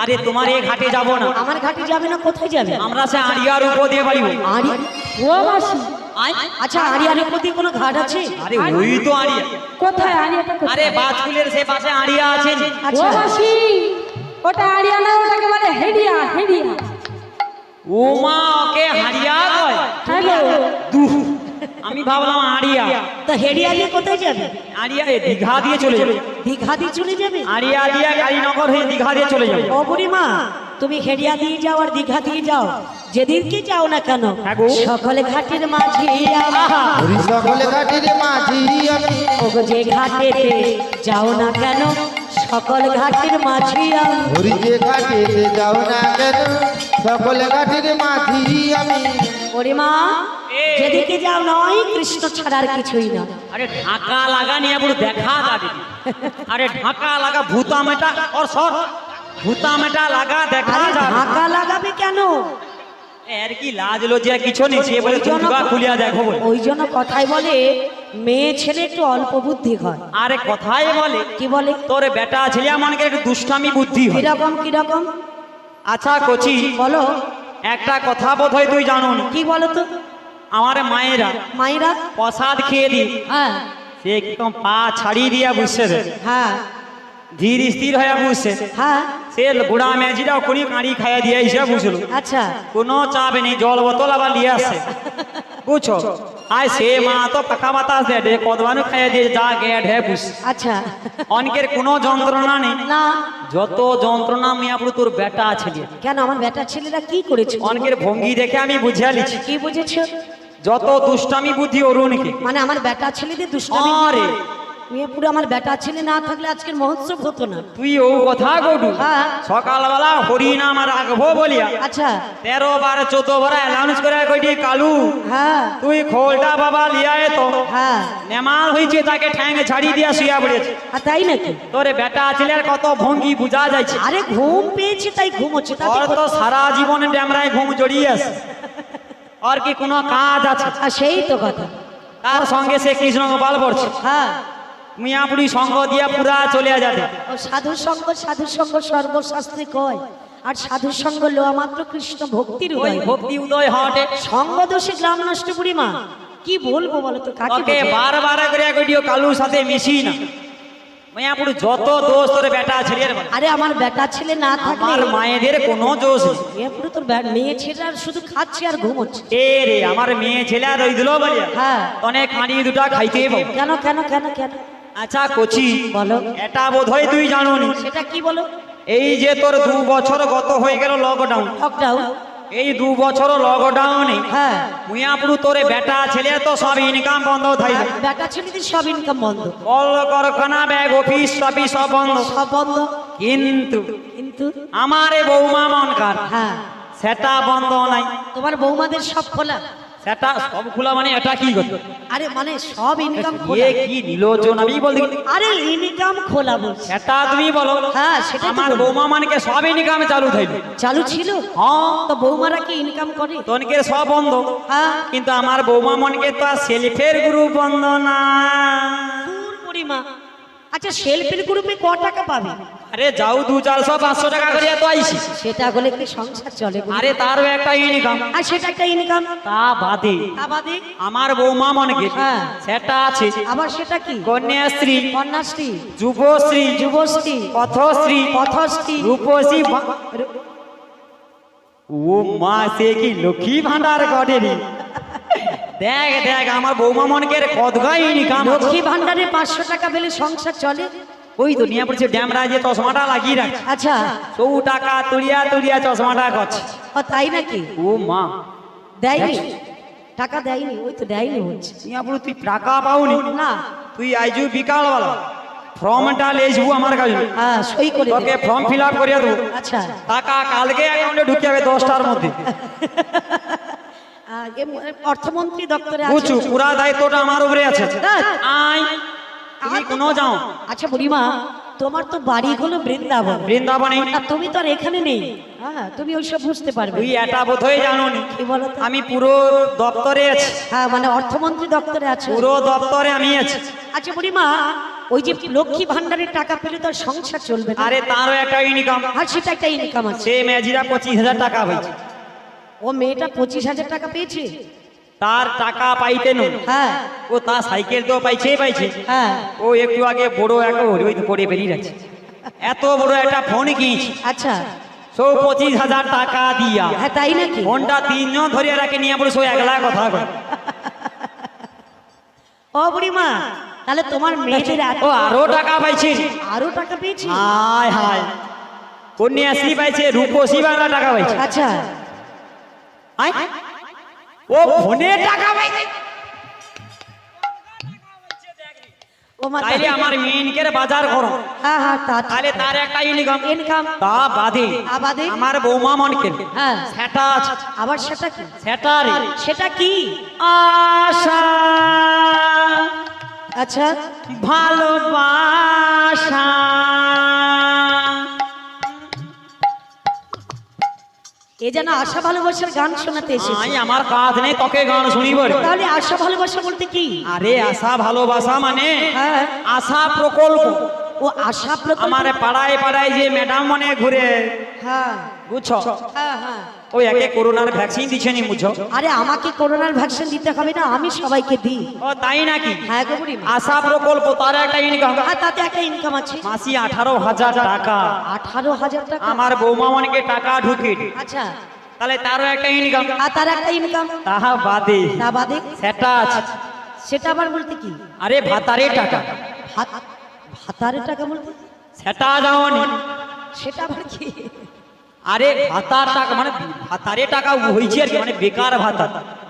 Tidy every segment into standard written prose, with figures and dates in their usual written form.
আরে তোমার এই ঘাটে যাব না। আমার ঘাটে যাবে না, কোথায় যাবে? আমরা সে আড়িয়ার উপর দিয়ে বাড়ি। ও মাসি, আচ্ছা আড়িয়ার উপর দিয়ে কোনো ঘাট আছে? আরে ওই তো আড়িয়া। কোথায় আড়িয়াটা? আরে বাজকুলের সে পাশে আড়িয়া আছে। আচ্ছা মাসি, ওটা আড়িয়া না, ওটাকে বলে হেডিয়া। হেডিয়া ও মা, ওকে হাড়িয়া কয়? হ্যালো, আমি ভাবলাম আড়িয়া। তো হেডিয়া দিয়ে কোথায় যাবে? আড়িয়া দীঘা দিয়ে চলে যাবে। দীঘা দিয়ে চলে যাবে? আড়িয়া দিয়ে কালীনগর হয়ে দীঘা দিয়ে চলে যাবে। ও বুড়িমা, তুমি হেডিয়া দিয়ে যাও আর দীঘা দিয়ে যাও, যেদিনকে যাও না কেন, সকলে ঘাটের মাঝি হরি সকলে ঘাটের মাঝি আমি। ওগো যে ঘাটেতে যাও না কেন, সকল ঘাটের মাঝি আমি। হরি যে ঘাটেতে যাও না কেন, সকলে ঘাটের মাঝি আমি। বুড়িমা, যেদিকে যাও নয় কৃষ্ণ ছাড়া আর কিছুই না। আরে ঢাকা লাগা নিয়ে পুরো দেখা যাবে। আরে ঢাকা লাগা ভূতা মেটা और সর ভূতা মেটা লাগা দেখা আরে যাবে। ঢাকা লাগাবে কেন? এর কি লাজ লজ্জা কিছু নেই, সে বলে দুর্গা খুলিয়া দেখো বলে। ওই জন্য কথাই বলে মেয়ে ছেলে একটু অল্প বুদ্ধি হয়। আরে কথাই বলে কি বলে? তোর বেটা ছেলে মনকে একটু দুষ্টামি বুদ্ধি হয়। কিরকম কিরকম? আচ্ছা কচি, বলো। একটা কথা বোধ হয় তুই জানো না। কি বলো তো? আমার মায়েরা মায়েরা প্রসাদ খেয়ে দি, হ্যাঁ সে একদম পা ছাড়িয়ে দিয়া বুঝছে রে, হ্যাঁ ধীর স্থির হয়ে বুঝছে। হ্যাঁ সে বুড়া মেজিরা কোনি কাঁড়ি খাইয়া দিয়ে এসে বুঝলো আচ্ছা কোনো চাপ নেই, জল বোতল আবার নিয়ে আসে বুঝছো। আয় সে মা তো পাকা বাতাস দে কদবানু খাইয়া দিয়ে যা গেট হ্যাঁ বুঝ। আচ্ছা অনেকের কোনো যন্ত্রণা নেই, না যত যন্ত্রণা মিয়াপুর তোর বেটা ছেলে। কেন, আমার বেটা ছেলেরা কি করেছে? অনেকের ভঙ্গি দেখে আমি বুঝিয়া লিছি কি বুঝেছো? যত দুষ্টামি বুদ্ধি অরুণকে। মানে আমার বেটা ছেলেদের দুষ্টামি। আরে মেয়ে পুরো আমার বেটা ছেলে না থাকলে আজকের মহোৎসব হতো না। তুই ও কথা গডু হ্যাঁ। সকালবেলা হরিনাম রাখবো বলিয়া আচ্ছা 13 বার 14 বার অ্যানাউন্স করে কইটি কালু হ্যাঁ তুই খোলটা বাবা লিয়ায় তো হ্যাঁ নেমাল হইছে, তাকে ঠ্যাং ছাড়ি দিয়া শুয়া পড়েছে। আর তাই নাকি? তোরে বেটা ছেলের কত ভঙ্গি বুঝা যাচ্ছে। আরে ঘুম পেয়েছে তাই ঘুমোচ্ছে, তাতে ওর তো সারা জীবনে ড্যামরায় ঘুম জড়িয়ে আছে, আর কি কোনো কাজ আছে? আর সেই তো কথা। তার সঙ্গে সে কৃষ্ণ গোপাল পড়ছে, হ্যাঁ মিয়াপুরি সঙ্গ দিয়া পুরা চলে যাবে। ও সাধু সঙ্গ সর্বশাস্ত্রে কয়, আর সাধু সঙ্গ লোয়া মাত্র কৃষ্ণ ভক্তির ওই উদয়। ভক্তি উদয় হটে। সঙ্গ দোষে গ্রাম নষ্ট বুড়িমা, কি বলবো বলো তো, কাকে ওকে বোঝাই? বারবার করে কইটিও কালুর সাথে মিশি না। মিয়াপুর যত দোষ তোর বেটা ছেলের, আরে আমার বেটা ছেলে না থাকলে আমার মায়েদের কোনো দোষ নেই। পুরো তোর মেয়ে ছেলে আর শুধু খাচ্ছে আর ঘুমোচ্ছে। এ রে আমার মেয়ে ছেলে আর ওই দিল বলিয়া হ্যাঁ অনেক খাঁড়ি দুটা খাইতে পাবো। কেন কেন কেন কেন? আচ্ছা কচি, বলো। এটা বোধহয় তুই জানো নি, সেটা কি বলো? এই যে তোর 2 বছর গত হয়ে গেল লকডাউন, লকডাউন। এই 2 বছর লকডাউনে হ্যাঁ মুয়াপুরু তোরে বেটা ছেলে তো সব ইনকাম বন্ধ থাকবে। বেটা ছেলেদের সব ইনকাম বন্ধ, কল কারখানা ব্যাগ অফিস টফিস সব বন্ধ। সব বন্ধ, কিন্তু কিন্তু আমার এ বৌমা মনকার হ্যাঁ সেটা বন্ধ নাই। তোমার বৌমাদের সব খোলা? সেটা সব খোলা মানে এটা কি কথা? আরে মানে সব ইনকাম এ খোলা? কি নিলোচন আমি বলছি। আরে ইনকাম খোলা বলছি। সেটা তুমি বলো। হ্যাঁ সেটা তো আমার বলবো। বৌমা মানকে সব ইনকাম চালু থাকবে। চালু ছিল? হ্যাঁ তো বৌমারা কি ইনকাম করে? তোনকে সব বন্ধ, হ্যাঁ কিন্তু আমার বৌমা মনকে তো সেলফের গ্রুপ বন্ধ না। দূর বুড়িমা। আচ্ছা সেলফির গ্রুপে ক টাকা পাবে? আরে যাও 200-400-500 টাকা করে তো আইছি। সেটা হলে কি সংসার চলে? আরে তারও একটা ইনকাম। আর সেটা একটা ইনকাম। তা বাদে তা বাদে আমার বৌমা মনকে হ্যাঁ। সেটা আছে আবার সেটা কি? কন্যাশ্রী, কন্যাশ্রী, যুবশ্রী, যুবশ্রী, পথশ্রী, পথশ্রী, রূপশ্রী। ও মা, সে কি লক্ষ্মী ভান্ডার করেনি? দেখ দেখ আমার বৌমা মনকে কদগাই ইনকাম। লক্ষ্মী ভান্ডারে 500 টাকা পেলে সংসার চলে? ওই তো নিয়ে পড়ছে ড্যামরা যে চশমাটা লাগিয়ে রাখছে, আচ্ছা 100 টাকা তুলিয়া তুলিয়া চশমাটা করছে। ও তাই নাকি? ও মা, দেয়নি টাকা, দেয়নি? ওই তো দেয়নি হচ্ছে সিঙ্গাপুর তুই টাকা পাওনি না। তুই আইজু বিকালবেলা ফর্মটা লেজবু আমার কাছে, হ্যাঁ সই করে দে। তোকে ফর্ম ফিল আপ করিয়া দেবো। আচ্ছা টাকা কালকে অ্যাকাউন্টে ঢুকে যাবে 10টার মধ্যে। অর্থমন্ত্রী দপ্তরে আছে। বুঝছু, পুরা দায়িত্বটা আমার উপরে আছে। আই তুমি কোনো যাও। আচ্ছা বুড়িমা, তোমার তো বাড়ি হলো বৃন্দাবন, বৃন্দাবনে আর তুমি তো আর এখানে নেই। হ্যাঁ তুমি ওইসব বুঝতে পারবে। তুই এটা বোধহয় জানো নি, কি বলো তো? আমি পুরো দপ্তরে আছি। হ্যাঁ মানে অর্থমন্ত্রী দপ্তরে আছে। পুরো দপ্তরে আমি আছি। আচ্ছা বুড়িমা, ওই যে লক্ষ্মী ভান্ডারের টাকা পেলে তো আর সংসার চলবে না। আরে তারও একটা ইনকাম, আর সেটা একটা ইনকাম আছে। সে মেজিরা 25,000 টাকা হয়েছে, ও মেয়েটা 25,000 টাকা পেয়েছে। তার টাকা পাইতে নো, হ্যাঁ ও তার সাইকেল তো পাইছে। হ্যাঁ ও একটু আগে বড় একটা ওই তো করে বেরিয়ে যাচ্ছে, এত বড় একটা ফোন কিনেছি, আচ্ছা। সব 25,000 টাকা দিয়া। হ্যাঁ তাই নাকি? ফোনটা 3 জন ধরে রাখে নিয়ে পড়ে সব একলা কথা কয়। ও বুড়িমা, তাহলে তোমার মেয়েদের ও আরো টাকা পাইছে, আরো টাকা পেয়েছে? হায় হায়, কন্যাশ্রী পাইছে, রূপশ্রী বাংলা টাকা পাইছে। আচ্ছা। আয়, ও ফোনে টাকা পাইছে। ও মা, তাইলে আমার মেয়েকে বাজার করো, হ্যাঁ হ্যাঁ তা ঠিক। তাহলে তার একটা ইনকাম। ইনকাম তা বাদে বাদে? আমার বৌমা মনকে হ্যাঁ সেটা আছে, আবার সেটা কি? সেটা রে সেটা কি? আশা, আচ্ছা। ভালোবাসা। এ যেন আশা ভালোবাসার গান শোনাতে এসেছে। আই আমার কাজ নেই তোকে গান শুনিব রে। তাহলে আশা ভালোবাসা বলতে কি? আরে আশা ভালোবাসা মানে হ্যাঁ আশা প্রকল্প। ও আশা প্রকল্প। আমার পাড়ায় পাড়ায় যে ম্যাডাম মনে ঘুরে, হ্যাঁ বুঝছো, হ্যাঁ হ্যাঁ। ওই একে করোনার ভ্যাকসিন দিচ্ছে নি, বুঝছো? আরে আমাকে করোনার ভ্যাকসিন দিতে হবে না, আমি সবাইকে দিই। ও তাই নাকি? হ্যাঁ গো বুড়িমা। আশা প্রকল্প, তার একটা ইনকাম, হ্যাঁ তাতে একটা ইনকাম আছে। মাসি 18,000 টাকা। 18,000 টাকা? আমার বৌমা মনকে টাকা ঢুকে, আচ্ছা। তাহলে তারও একটা ইনকাম। আর তার একটা ইনকাম? তাহা বাদে তা বাদে? সেটা আছে। সেটা আবার বলতে কি? আরে ভাতারে টাকা। ভাতারের টাকা বলতে? সেটা যাওনি। সেটা আবার কি? আরে ভাতার টাকা মানে ভাতারে টাকা হয়েছে আর কি, মানে বেকার ভাতা।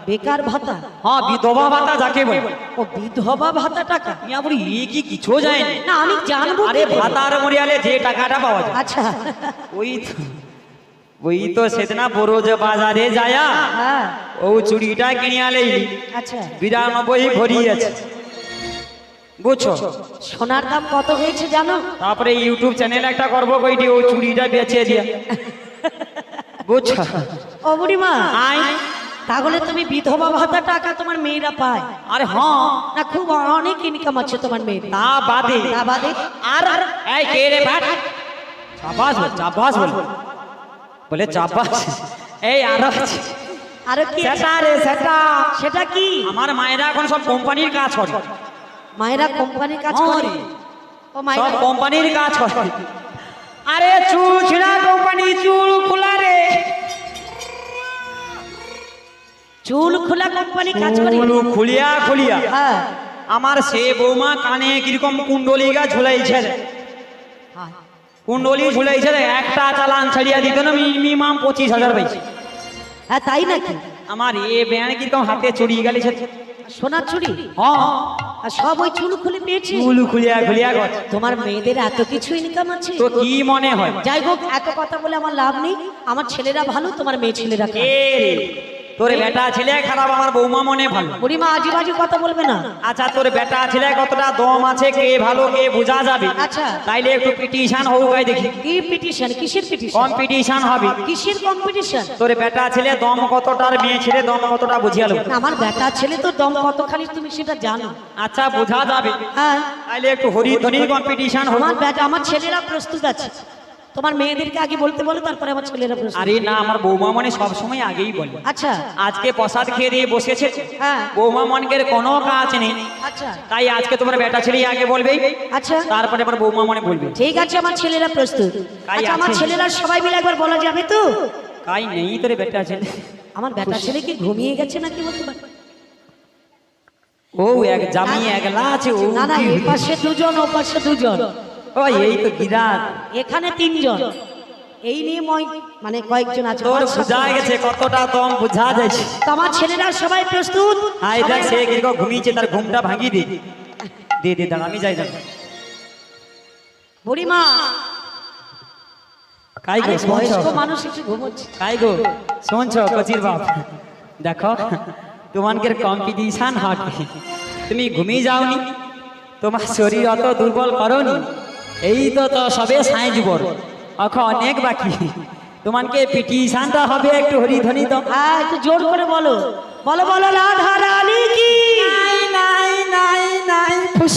বেকার ভাতা? হ্যাঁ, বিধবা ভাতা যাকে বলে। ও বিধবা ভাতা টাকা? তুমি আবার কি কিছু যায়নি না আমি জানবো। আরে ভাতার মরিয়ালে যে টাকাটা পাওয়া যায়, আচ্ছা। ওই তো সেদিনা বড় যে বাজারে যায়া হ্যাঁ। ও চুড়িটা কিনে আলে আচ্ছা। 92 ভরি আছে, বুঝছো? সোনার দাম কত হয়েছে জানো? তারপরে ইউটিউব চ্যানেল একটা করবো কইটি ওই চুড়িটা বেচে দিয়া, বুঝছো? ও বুড়িমা, আই তাহলে তুমি বিধবা ভাতা টাকা তোমার মেয়েরা পায়? আরে হ্যাঁ, না খুব অনেক ইনকাম আছে তোমার মেয়ের। তা বাদে তা বাদে? আর এই কে রে ভাট, চাপাস বল বলে চাপাস। এই আর আরো কি? সেটা রে সেটা। সেটা কি? আমার মায়েরা এখন সব কোম্পানির কাজ করে। মায়েরা কোম্পানির কাজ হ্যাঁ করে? রে। ও মায়েরা সব কোম্পানির কাজ করে। আরে চুল ছিঁড়া কোম্পানি, চুল খোলা রে, চুল খোলা কোম্পানি কাজ করে? চুল খুলিয়া হ্যাঁ। আমার সে বৌমা কানে কিরকম কুণ্ডলি গা ঝুলাইছে রে, হ্যাঁ। কুণ্ডলি ঝুলাইছে রে, একটা চালান ছাড়িয়া দিত না মিনিমাম 25,000 পাইছে। হ্যাঁ তাই নাকি? আমার এ ব্যান কিরকম হাতে চড়িয়ে গেছে। সোনার চুড়ি? হ্যাঁ, আর সব ওই চুল খুলে পেয়েছে? চুল খুলিয়া গছ। তোমার মেয়েদের এত কিছু ইনকাম আছে? তো কি মনে হয়? যাই হোক, এত কথা বলে আমার লাভ নেই। আমার ছেলেরা ভালো, তোমার মেয়ে ছেলেরা খারাপ। এ রে, তোর বেটা ছেলে খারাপ, আমার বৌমা মনে ভালো। বুড়িমা আজু বাজু কথা বলবে না। আচ্ছা, তোর বেটা ছেলে কতটা দম আছে, কে ভালো কে বোঝা যাবে। আচ্ছা। তাইলে একটু পিটিশন হোক, গাই দেখি। কি পিটিশন? কিসের পিটিশন? কম্পিটিশন হবে। কিসের কম্পিটিশন? তোর বেটা ছেলে দম কতটা আর মেয়ে ছেলে দম কতটা বুঝিয়ে লো। আমার বেটা ছেলে তো দম কতখানি তুমি সেটা জানো। আচ্ছা, বোঝা যাবে। হ্যাঁ। তাইলে একটু হরিধ্বনি কম্পিটিশন হবে। আমার বেটা, আমার ছেলেরা প্রস্তুত আছে। তোমার মেয়েদেরকে আগে বলতে বলো, তারপরে আমার ছেলেরা প্রস্তুত। আরে না, আমার বৌমা মনে সবসময় আগেই বলে। আচ্ছা। আজকে প্রসাদ খেয়ে দিয়ে বসেছে, হ্যাঁ। বৌমা মনকের কোনো কাজ নেই, আচ্ছা। তাই আজকে তোমার বেটা ছেলেই আগে বলবে, আচ্ছা। তারপরে আমার বৌমা মনে বলবে। ঠিক আছে, আমার ছেলেরা প্রস্তুত। আচ্ছা, আমার আছে। ছেলেরা সবাই মিলে একবার বলা যাবে তো? তাই নেই তোর বেটা ছেলে। আমার বেটা ছেলে কি ঘুমিয়ে গেছে নাকি বলতে পারো? ও এক জামি একলা আছে। ও না না, এই পাশে দুজন, ও পাশে দুজন। ও এই তো গিরাত। এখানে তিনজন। এই নিয়ে মানে কয়েকজন আছে। তোর বুঝা গেছে কতটা দম বুঝা যাচ্ছে। তোমার ছেলেরা সবাই প্রস্তুত? হাই দেখ, সে কিরকম ঘুমিয়েছে, তার ঘুমটা ভাঙি দে। দে দাঁড়া, আমি যাই দাঁড়া। বুড়িমা, কাই গো আরে শুনছো? বয়স্ক মানুষ একটু ঘুমোচ্ছে। কাই গো শুনছো? কচির বাপ দেখো, তোমাদের কম্পিটিশন হবে, তুমি ঘুমিয়ে যাওনি, তোমার শরীর অত দুর্বল করনি, এই তো সবে সাইজ বড়, এখন অনেক বাকি। তোমাকে পিটিশনটা হবে, একটু হরিধ্বনি দাও। হ্যাঁ, একটু জোর করে বলো। বলো বলো, রাধা রানী কি? নাই নাই নাই নাই ফুস।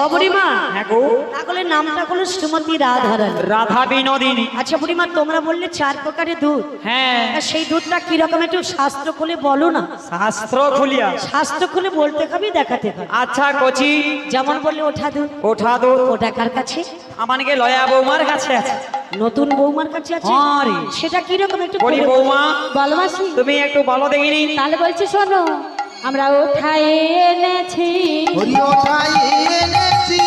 ও বুড়িমা, হ্যাঁ গো, তাহলে নামটা হলো শ্রীমতী রাধারানী। রাধা বিনোদিনী। আচ্ছা বুড়িমা, তোমরা বললে 4 প্রকারের দুধ, হ্যাঁ, তা সেই দুধটা কিরকম একটু শাস্ত্র খুলে বলো না। শাস্ত্র খুলিয়া? শাস্ত্র খুলে বলতে হবে, দেখাতে হবে। আচ্ছা কচি, যেমন বললে ওঠা দুধ, ওঠা দুধ ওটা কার কাছে? আমাকে লয়া বৌমার কাছে আছে। নতুন বৌমার কাছে আছে? হ্যাঁ রে। সেটা কিরকম একটু বলি বলে- বৌমা, বলো মাসি। তুমি একটু বলো দেখিনি। তাহলে বলছি শোনো, আমরা উঠাই এনেছি, হরি ওঠাই এনেছি,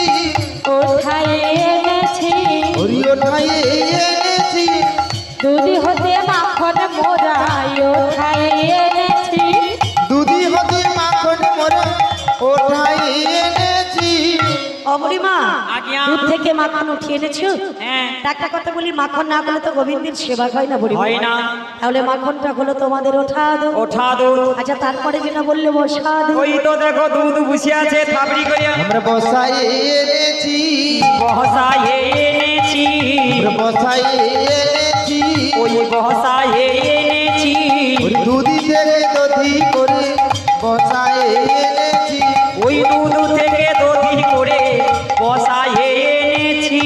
উঠাই এনেছি, হরি ওঠাই এনেছি, দুধি হতে মাখন মোরাই উঠাই এনেছি, দুধি হতে মাখন মোরা ওঠাই এনেছি। ও বুড়িমা, আজ্ঞা। দুধ থেকে মাখন উঠিয়ে এনেছো? হ্যাঁ, তা একটা কথা বলি, মাখন না হলে তো গোবিন্দের সেবা হয় না বুড়িমা। হয় না। তাহলে মাখনটা হলো তোমাদের ওঠা দুধ। ওঠা দুধ। আচ্ছা তারপরে যেটা বললে বসা দুধ। ওই তো দেখো দুধ বসে আছে থাবড়ি করিয়া। আমরা বসাই এনেছি, বহসায় এনেছি, আমরা বসাই এনেছি, ওই বহসায় এনেছি, ওই দুধি থেকে দধি করে বসাই এনেছি, ওই দুধ থেকে দধি করে বসায় এনেছি।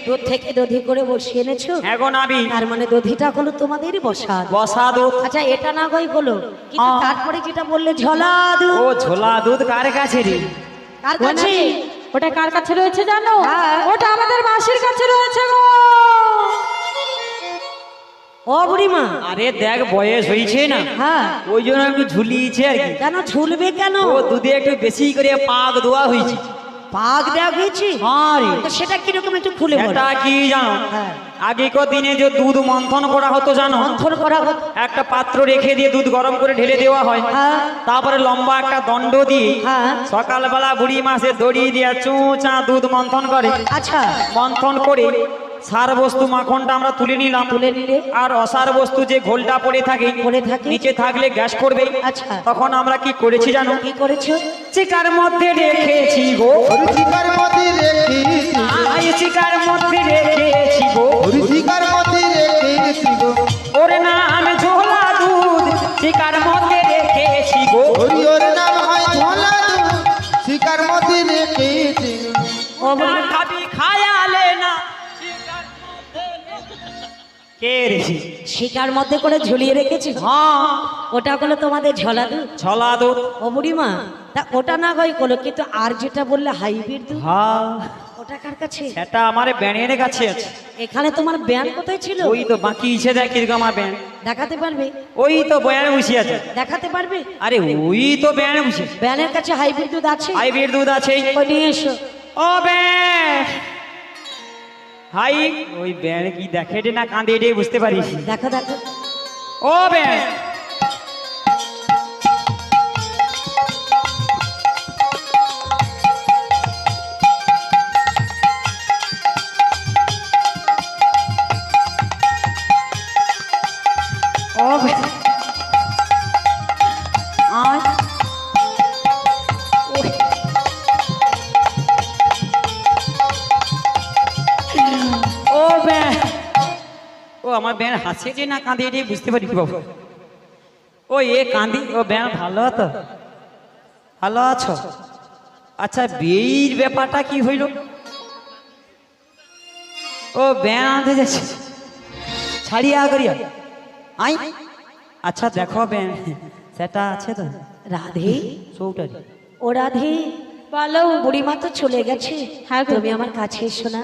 দুধ থেকে দধি করে বসিয়ে এনেছো? এখন আমি তার মানে দধিটা হলো তোমাদেরই বসা দুধ। বসা দুধ। আচ্ছা এটা না হয় হলো, কিন্তু হ্যাঁ। তারপরে যেটা বললে ঝোলা দুধ, ও ঝোলা দুধ কার কাছে রে? কার কাছে? ওটা কার কাছে রয়েছে জানো? হ্যাঁ। ওটা আমাদের মাসির কাছে রয়েছে গো। ও বুড়িমা, আরে দেখ বয়স হয়েছে না, হ্যাঁ, ওই জন্য একটু ঝুলিয়েছে আর কি। কেন ঝুলবে কেন? ও দুধে একটু বেশি করে পাক দেওয়া হয়েছে। পাক দেওয়া হয়েছে? হ্যাঁ রে। তো সেটা কিরকম একটু খুলে বলো। এটা কি জানো? হ্যাঁ। আগেকার দিনে যে দুধ মন্থন করা হতো জানো? মন্থন করা হতো। একটা পাত্র রেখে দিয়ে দুধ গরম করে ঢেলে দেওয়া হয়, হ্যাঁ। তারপরে লম্বা একটা দণ্ড দিয়ে হ্যাঁ। সকালবেলা বুড়ি মাসে দড়িয়ে দিয়ে চুঁচা দুধ মন্থন করে। আচ্ছা, মন্থন করে সার বস্তু মাখনটা আমরা তুলে নিলাম। তুলে নিলে? আর অসার বস্তু যে ঘোলটা পড়ে থাকে, পড়ে থাকে। নিচে থাকলে গ্যাস করবে। আচ্ছা। তখন আমরা কি করেছি জানো? কি করেছো? চিকার মধ্যে রেখেছি গো, হরিশিকার মধ্যে রেখেছি, আই চিকার মধ্যে রেখেছি গো, হরিশিকার মধ্যে রেখেছি গো, ওর নাম ঝোলা দুধ চিকার মধ্যে রেখেছি গো। হরি ওর নাম হয় ঝোলা দুধ, শিকার মধ্যে রেখেছি। ও বুড়িমা, খাবি খায়ালে না কে রে? শিকার মধ্যে করে ঝুলিয়ে রেখেছি। হ্যাঁ, ওটা হলো তোমাদের ঝোলা দুধ। ঝোলা দুধ। ও বুড়িমা, তা ওটা না হয় হলো, কিন্তু আর যেটা বললে হাইব্রিড দুধ, হ্যাঁ, ওটা কার কাছে? সেটা আমার ব্যানের কাছে আছে। এখানে তোমার ব্যান কোথায় ছিল? ওই তো বাকি ইচ্ছে দেখ কিরকম আমার ব্যান। দেখাতে পারবে? ওই তো বয়ানে বসে আছে। দেখাতে পারবে? আরে ওই তো ব্যানে বসে। ব্যানের কাছে হাইব্রিড দুধ আছে? হাইব্রিড দুধ আছে। ওই নিয়ে এসো। ও ব্যান হাই, ওই ব্যান কি দেখে রে না কাঁদে রে বুঝতে পারিস? দেখো দেখো। ও ব্যান, ও ব্যান আয়। ও ব্যান, ও আমার ব্যান হাসে যে না কাঁদে রে বুঝতে পারি বাবু। ও এ কাঁদি, ও ব্যান ভালো তো? ভালো আছো? আচ্ছা বিয়ের ব্যাপারটা কি হইল? ও ব্যান আনতে যাচ্ছে ছাড়িয়া করিয়া আই। আচ্ছা দেখো ব্যান সেটা আছে তো রাধে, চৌটারি। ও রাধে, বলো। বুড়িমা তো চলে গেছে। হ্যাঁ গো। তুমি আমার কাছে এসো না।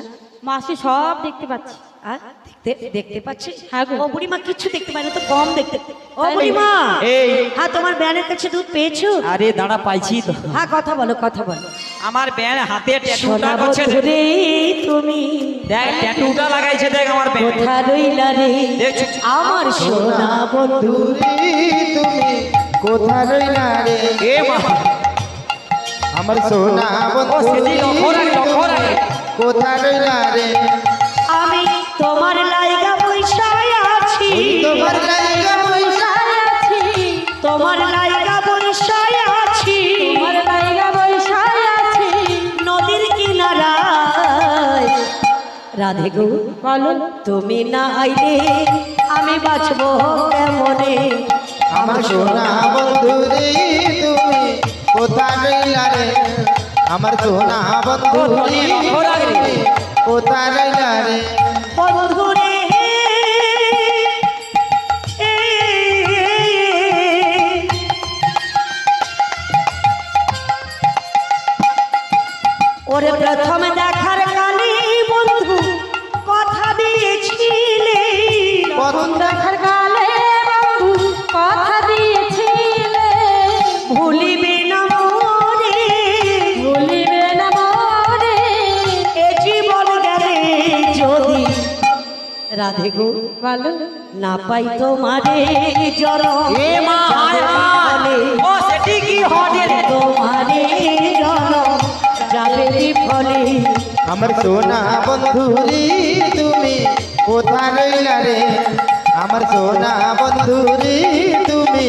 মাসি সব দেখতে পাচ্ছি। আর দেখতে পাচ্ছি? হ্যাঁ গো। ও বুড়িমা কিচ্ছু দেখতে পাই না, তো কম দেখতে। ও তাই নাকি? বুড়িমা, এই হ্যাঁ তোমার ব্যানের কাছে দুধ পেয়েছো? আরে দাঁড়া পাইছি তো। হ্যাঁ কথা বলো, কথা বলো। আমার ব্যান হাতে ট্যাটুটা সোনা করছে দেখ। বধুরে তুমি দেখ ট্যাটুটা লাগাইছে দেখ আমার ব্যান। কোথা রইলা রে দেখছো? আমার সোনা বন্ধু? দূরে তুমি কোথা রইলা রে, এ মা, আমার সোনা ও সেটি লক্ষ্য রাখ, লক্ষ্য রাখ। কোথা রইলা রে, আমি তোমার লাইগা বৈশায় আছি, তোমার লাইগা বৈশাখ আছি, তোমার লাইগা বৈশায় আছি, তোমার লাইগা বৈশায় আছি। নদীর কিনারায়। রাধে গো, বলো। তুমি না আইলে আমি বাঁচবো কেমনে? আমার সোনা বন্ধু রে তুমি কোথা রইলা রে, আমার সোনা বন্ধু কোথায় রইলা রে বন্ধুরে ওরে প্রথম দেখার কালে বন্ধু কথা দিয়েছিলে প্রথম দেখার কালে বন্ধু কথা দিয়েছিলে ভুলিবে না মনে ভুলিবে না মনে এ জীবন গেলে যদি রাধে গো বলো না পাই তোমারে জনম এ মা হায় হায় ও সেটি কি হটে রে তোমারে জনম যাবে বিফলে আমার সোনা বন্ধু রে তুমি কোথায় রইলা রে আমার সোনা বন্ধু রে তুমি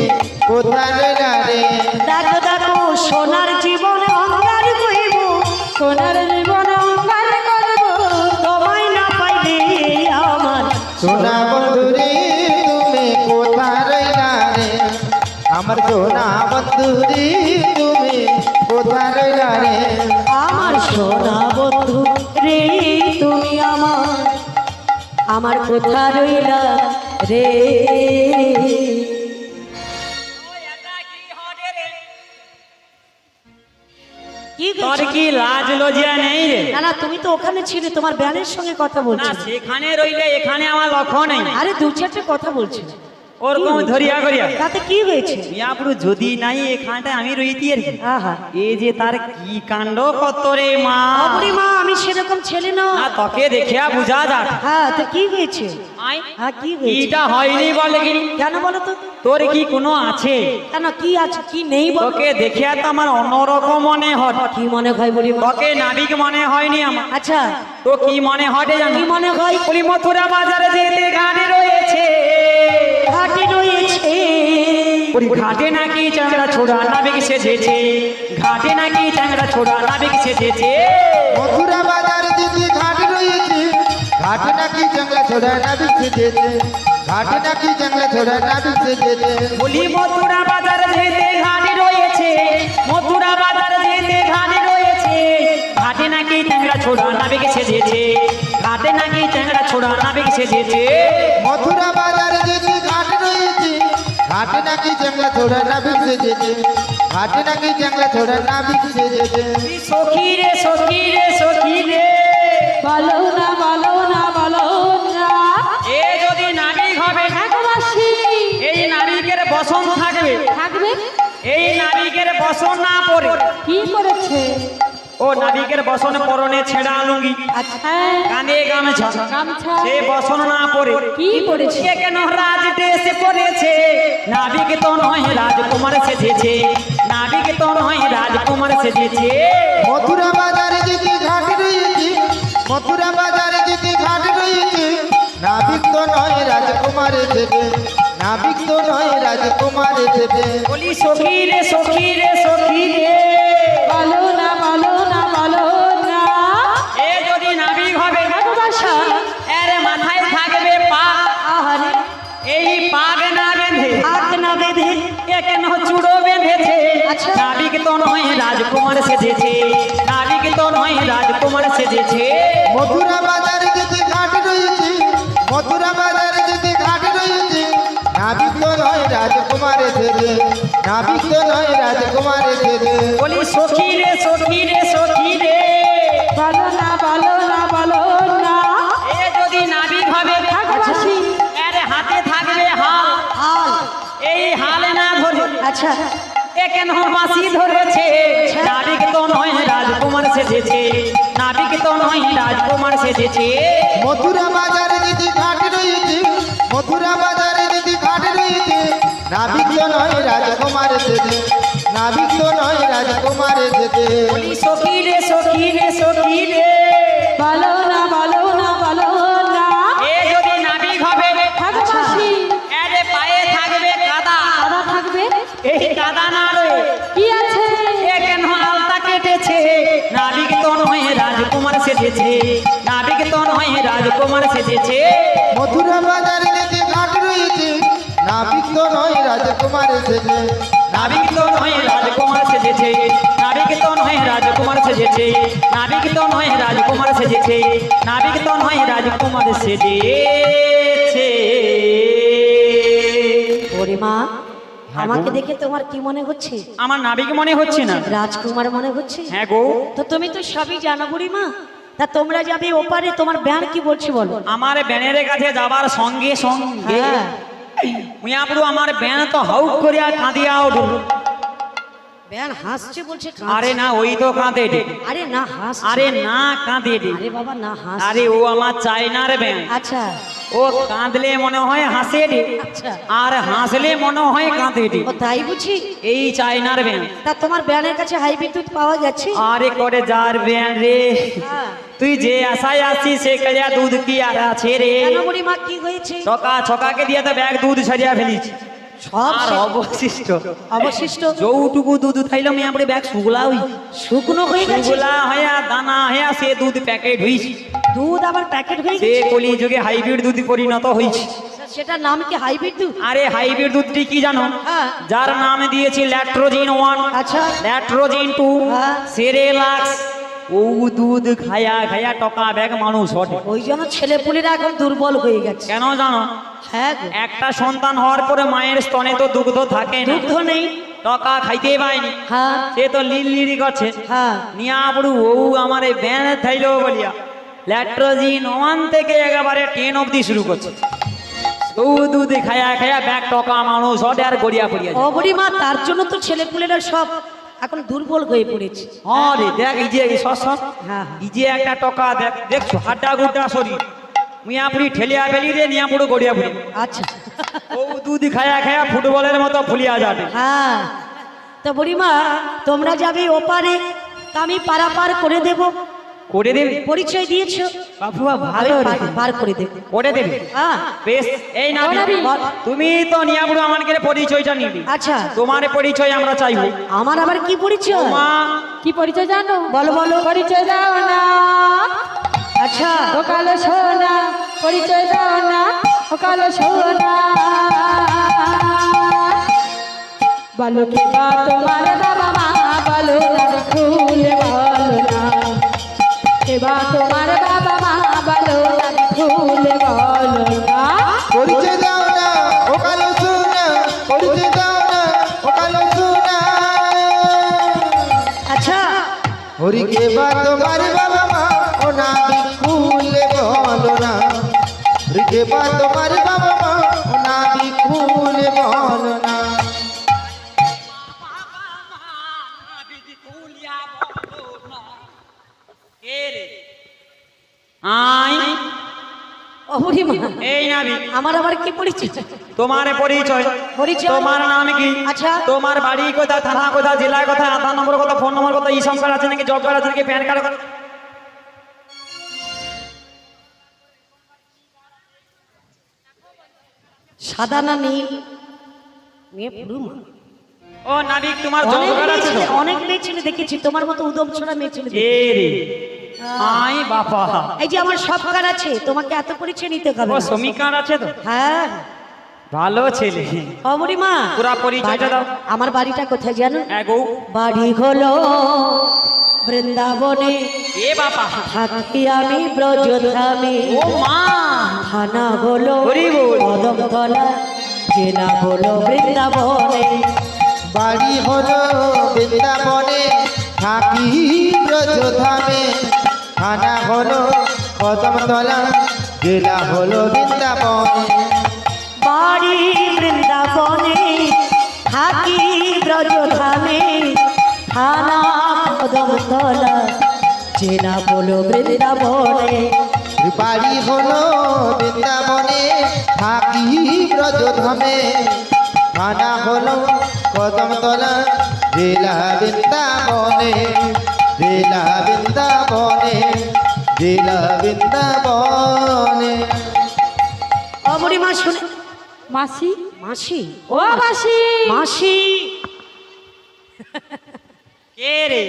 কোথায় রইলা রে দেখো দেখো সোনার জীবন অঙ্গার কইব সোনার জীবন অঙ্গার করব তোমায় না পাইলে আমার সোনা বন্ধু রে তুমি কোথায় রইলা রে আমার সোনা বন্ধু রে তুমি কোথায় রইলা রে আমার সোনা বন্ধু রে তুমি আমার কোথা রইলা রে কি তোর বলছো? কি লাজ লজ্জা নেই রে না না তুমি তো ওখানে ছিলে তোমার ব্যানের সঙ্গে কথা না বলছো সেখানে রইলে এখানে আমার লক্ষ্য নেই আরে দু চারটে কথা বলছো ওরকম ধরিয়া করিয়া তাতে কি হয়েছে মিয়াপুর যদি নাই এখানটায় আমি রইতি আর কি। আহা এই যে তার কি কাণ্ড কত রে মা বাবুরি মা আমি সেরকম ছেলে না না তোকে দেখিয়া বুঝা যাক হ্যাঁ তো কি হয়েছে আয়, হ্যাঁ কি হয়েছে এটা হয়নি বলে কি কেন বলো তো তোর কি কোনো আছে কেন কি আছে কি নেই বলো তোকে দেখিয়া তো আমার অন্যরকম মনে হয় কি মনে হয় বলি মা? তোকে নাবিক মনে হয়নি আমার আচ্ছা তো কি মনে হয় জানি কি মনে হয় বলি মথুরা বাজারে যেতে ঘাটে রয়েছে ঘাটে রয়েছে ওই ঘাটে নাকি চাংড়া ছোড়া নাবিক সেজেছে ঘাটে নাকি চাংড়া ছোড়া নাবিক সেজেছে মথুরা বাজার দিদি ঘাট রয়েছে ঘাটে নাকি জঙ্গলা ছোড়া নাবিক সেজেছে ঘাটে নাকি জঙ্গলা ছোড়া নাবিক সেজেছে বলি মথুরা বাজার যেতে ঘাটে রয়েছে মথুরা বাজার যেতে ঘাটে রয়েছে ঘাটে নাকি চাংড়া ছোড়া নাবিক সেজেছে ঘাটে নাকি চাংড়া ছোড়া নাবিক সেজেছে মথুরা বাজার দিদি ঘাট রয়েছে ঘাটে নাকি জঙ্গলা ছোড়া নাবিক সেজেছে ঘাটে নাকি জঙ্গলা ছোড়া নাবিক সেজেছে সখী রে সখী রে সখী রে বলো না বলো না বলো না এ যদি নাবিক হবে ঠাকুমাসি এই নাবিকের বসন থাকবে থাকবে এই নাবিকের বসন না পড়ে কি করেছে ও নাবিকের বসন পরনে ছেঁড়া লুঙ্গি হ্যাঁ কাঁধে গামছা গামছা সে বসন না পড়ে কি করেছে সে কেন রাজ দেশে পড়েছে নাবিক তো নয় রাজকুমার সেজেছে নাবিক তো নয় রাজকুমার সেজেছে মথুরা বাজারে দিদি ঘাট রয়েছে মথুরা বাজারে দিদি ঘাট রয়েছে নাবিক তো নয় রাজকুমার সেজে নাবিক তো নয় রাজকুমার সেজে বলি সখী রে সখী রে সখী রে বলো না বলো না বলো না এ যদি নাবিক হবে ঠাকুমাসি এর মাথায় থাকবে পা আহারে এই পাগ না বেঁধে হাত না বেঁধে এ কেন চুড়ো বেঁধেছে আচ্ছা। নাবিক তো নয় রাজকুমার সেজেছে নাবিক তো নয় রাজকুমার সেজেছে মথুরা বাজারে দিদি ঘাট রয়েছে মথুরা বাজারে দিদি ঘাট রয়েছে নাবিক তো নয় রাজকুমার সেজে নাবিক তো নয় রাজকুমার সেজে বলি সখী রে সখী রে সখী রে বলো না বলো না বলো না এ যদি নাবিক হবে ঠাকুমাসি এর হাতে থাকবে হাল হাল এই হালে না ধরে আচ্ছা এ কেন বাঁশি ধরেছে নাবিক তো নয় রাজকুমার সেজেছে নাবিক তো নয় রাজকুমার সেজেছে মথুরা বাজারে দিদি ঘাট রয়েছে মথুরা বাজারে দিদি ঘাট রয়েছে নাবিক তো নয় রাজকুমার সেজে নাবিক তো নয় রাজকুমার সেজে বলি সখী রে সখী রে সখী রে বলো না বলো না বলো না এ যদি নাবিক হবে ঠাকুমাসি এর পায়ে থাকবে কাদা আদা থাকবে এই কাদা না রয়ে কি আছে এ কেন আলতা কেটেছে নাবিক তো নয় রাজকুমার সেজেছে নাবিক তো নয় রাজকুমার সেজেছে মথুরা বাজারে দিদি ঘাট রয়েছে নাবিক তো নয় রাজকুমার সেজে নাবিক তো নয় রাজকুমার সেজেছে নাবিক তো নয় রাজকুমার সেজেছে, নাবিক তো নয় রাজকুমার সেজেছে, নাবিক তো নয় রাজকুমার সেজেছে। ওরে মা, আমাকে দেখে তোমার কি মনে হচ্ছে? আমার নাবিক মনে হচ্ছে না। রাজকুমার মনে হচ্ছে? হ্যাঁ গো। তো তুমি তো সবই জানো বুড়ি মা, তা তোমরা যাবে ওপারে, তোমার ব্যান কি বলছি বলো? আমার ব্যানের কাছে যাবার সঙ্গে সঙ্গে হ্যাঁ। মুয়াপুরু আমার ব্যান তো হাউক করিয়া কাঁদিয়া উঠল। ব্যান হাসছে বলছে কাঁদছে। আরে না, ওই তো কাঁদে রে। আরে না হাসছে। আরে না কাঁদে রে। আরে বাবা না হাস। আরে ও আমার চায়নার ব্যান। আচ্ছা ও কাঁদলে মনে হয় হাসে রে, আচ্ছা। আর হাসলে মনে হয় কাঁদে রে। ও তাই বুঝি? এই চায়নার ব্যান। তা তোমার ব্যানের কাছে হাই বিদ্যুৎ পাওয়া গেছে? আরে করে যার ব্যান রে, হ্যাঁ। তুই যে আশায় আসছিস সে কালিয়া দুধ কি আর আছে রে। কেন বুড়ি মা কি হয়েছে? ছকাকে দিয়ে তো ব্যাগ দুধ ছাড়িয়া ফেলিছি। সব আর শেষ। অবশিষ্ট অবশিষ্ট যৌটুকু দুধ থাইলো আমি আপনি ব্যাগ শুকলা হই, শুকনো হয়ে গেছে। শুকলা হইয়া দানা হইয়া সে দুধ প্যাকেট হইছে। দুধ আবার প্যাকেট হয়ে সে গেছে? কলি যুগে হাইব্রিড দুধ পরিণত হইছে। সেটার নাম কি হাই বিদ্যুৎ? আরে হাইব্রিড দুধটি কি জানো? হ্যাঁ। যার নাম দিয়েছি ল্যাট্রোজিন 1, আচ্ছা। ল্যাট্রোজিন 2, হ্যাঁ। সেরেলাক্স। ও দুধ খায়া খায়া টকা ব্যাগ মানুষ হটে। ওই জন্য ছেলেপুলেরা এখন দুর্বল হয়ে গেছে। কেন জানো? হ্যাঁ গো। একটা সন্তান হওয়ার পরে মায়ের স্তনে তো দুগ্ধ থাকে না, দুগ্ধ নেই। টকা খাইতে পায়নি, হ্যাঁ সে তো লিলি করছে। হ্যাঁ। নিয়া পড়ু ও আমার ব্যান থাইলো বলিয়া ল্যাট্রোজিন 1 থেকে একেবারে 10 অবধি শুরু করছে। ও দুধ খায়া খায়া ব্যাগ টকা মানুষ হটে আর গড়িয়া পড়িয়া যায়। অবরি মা, তার জন্য তো ছেলেপুলেরা সব এখন দুর্বল হয়ে পড়েছে। আরে দেখ এই যে এই সস হ্যাঁ। এই যে একটা টকা দেখ, দেখছো হাড্ডা গুড্ডা শরীর, মিয়া পুরি ঠেলিয়া ফেলি রে, নিয়া পুরো গড়িয়া পড়ি। আচ্ছা। ও দুধ খায়া খায়া ফুটবলের মতো ফুলিয়া যাবে। হ্যাঁ, তো বুড়িমা তোমরা যাবে ওপারে, তা আমি পারাপার করে দেব। করে দেবে? পরিচয় দিয়েছো, বাবুয়া ভালো রে। পার করে দেব। করে দেবে? হ্যাঁ বেশ। এই না বল। তুমি তো নিয়া পুরো আমাকে পরিচয়টা নিবি। আচ্ছা। তোমার পরিচয় আমরা চাইবো। আমার আবার কি পরিচয়? মা কি পরিচয় জানো? বলো বলো। পরিচয় দাও না আচ্ছা ও কালো সোনা, পরিচয় দাও না ও কালো সোনা। বলো কি বা তোমার বাবা মা, বলো না খুলে বলো না। এবা তোমার বাবা মা, বলো না খুলে বলো না। পরিচয় দাও না ও কালো সোনা, পরিচয় দাও না ও কালো সোনা। আচ্ছা। হরিকে বা তোমার বাবা মা, ও নাবিক খুলে বলো না। হরিকে বা তোমার বাবা মা, ও নাবিক খুলে বলো না। আই ও বুড়িমা, এই নাবি আমার আবার কি পরিচয়? তোমার পরিচয়। পরিচয়? তোমার নাম কি? আচ্ছা। তোমার বাড়ি কোথায়, থানা কোথায়, জেলা কোথায়, আধার নম্বর কত, ফোন নম্বর কত, ই সব কার্ড আছে নাকি, জব কার্ড আছে নাকি, প্যান কার্ড কত? সাদা না নীল? মেয়ে বুড়িমা, ও নাবিক তোমার জব কার্ড আছে তো? অনেক মেয়ে ছেলে দেখেছি, তোমার মতো উদম ছড়া মেয়ে ছেলে দেখেছি। এ রে আই বাবা, এই যে আমার সব কার্ড আছে, তোমাকে এত পরিচয় নিতে হবে ও না। শ্রমিক কার্ড আছে তো? হ্যাঁ। ভালো ছেলে। ও বুড়িমা, পুরা পরিচয়টা দাও। আমার বাড়িটা কোথায় জানো? এগো বাড়ি হলো বৃন্দাবনে, এ বাবা, থাকি আমি ব্রজধামে। ও মা, থানা হলো হরি বল। কদমতলা, জেলা হলো বৃন্দাবনে। বাড়ি হলো বৃন্দাবনে, থাকি ব্রজধামে। থানা হলো কদমতলা, জেলা হলো বৃন্দাবনে। বাড়ি বৃন্দাবনে, থাকি ব্রজধামে। থানা কদমতলা, জেলা হলো বৃন্দাবনে। বাড়ি হলো বৃন্দাবনে, থাকি ব্রজধামে। থানা হলো কদমতলা, জেলা বৃন্দাবনে। জেলা বৃন্দাবনে, জেলা বৃন্দাবনে। ও বুড়িমা শুনে, মাসি, মাসি, ও মাসি, মাসি, কে রে?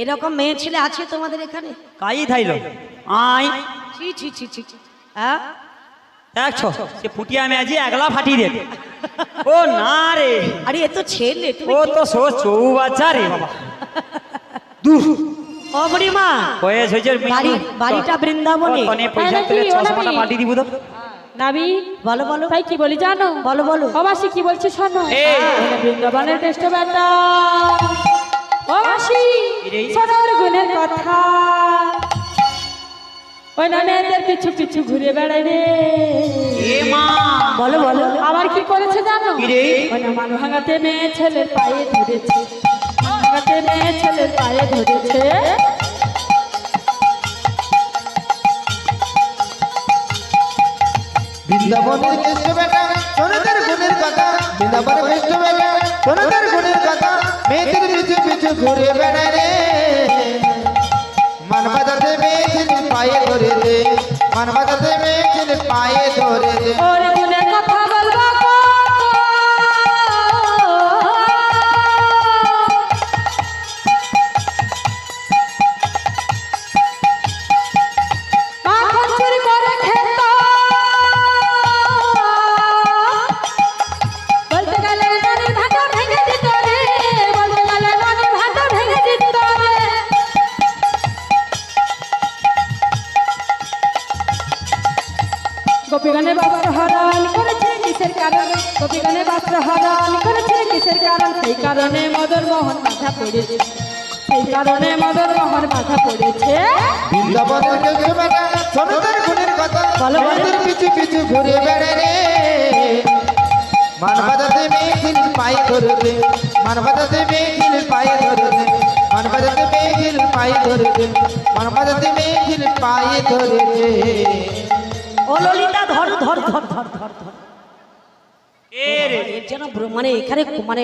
এরকম মেয়ে ছেলে আছে তোমাদের এখানে? কাই থাইলো? আই ছি ছি ছি ছি ছি। হ্যাঁ, দেখছো সে ফুটিয়া মেজি একলা ফাটি দে। ও না রে, আরে এ তো ছেলে, তুমি ও তো সো চৌ বাচ্চা রে বাবা। দূর ও বুড়িমা বয়স হয়েছে বাড়িটা বৃন্দাবনে। কনে পয়সা নাকি, তুলে ও চশমাটা নাকি? পাল্টি দিব তো নাবি বলো বলো তাই কি বলি জানো? বলো বলো ও মাসি কি বলছি শোনো। এই। ওটা বৃন্দাবনের কেষ্ট বেটা। ও মাসি সোনার গুণের কথা। ওই না মেয়েদের পিছু পিছু ঘুরে বেড়ায় রে। এ মা বলো বলো আবার কি করেছে জানো? কি রে? ওই না মানু ভাঙাতে মেয়ে ছেলের পায়ে ধরেছে। ভাঙাতে মেয়ে ছেলের পায়ে ধরেছে। বৃন্দাবনের কৃষ্ণ বেটা সোনাদের গুণের কথা, বৃন্দাবনের কৃষ্ণ বেটা সোনাদের গুণের কথা, মেয়েদের পিছু পিছু ঘুরে বেড়ায় রে। মান বাজাতে মেয়ে ছেলে পায়ে ধরে দে, মান বাজাতে মেয়ে ছেলে পায়ে ধরে দে। ওর গুণের কথা বলবো কত। মাখন চুরি করে খেত। বলতে গেলে নদীর ভাটা ভেঙে দিত রে। বলতে গেলে নদীর ভাটা ভেঙে দিত রে। গোপীগণের বস্ত্র হরণ করেছে কিসের কারণ? গোপীগণের বস্ত্র হরণ করেছে কিসের কারণ? সেই কারণে মদন মোহন বাধা পড়েছে। সেই কারণে মদন মোহন বাধা পড়েছে। বৃন্দাবনের কৃষ্ণ বেটা সোনাদের গুণের কথা, বলো, বলো। মেয়েদের পিছু পিছু ঘুরে বেড়ায় রে। মান বাজাতে মেয়ে ছেলে পায়ে ধরে দে, মান বাজাতে মেয়ে ছেলে পায়ে ধরে দে, মান বাজাতে মেয়ে ছেলে পায়ে ধরে দে, মান বাজাতে মেয়ে ছেলে পায়ে ধরে দে। ও ললিতা ধর ধর ধর ধর ধর ধর এ রে এর যেন মানে এখানে মানে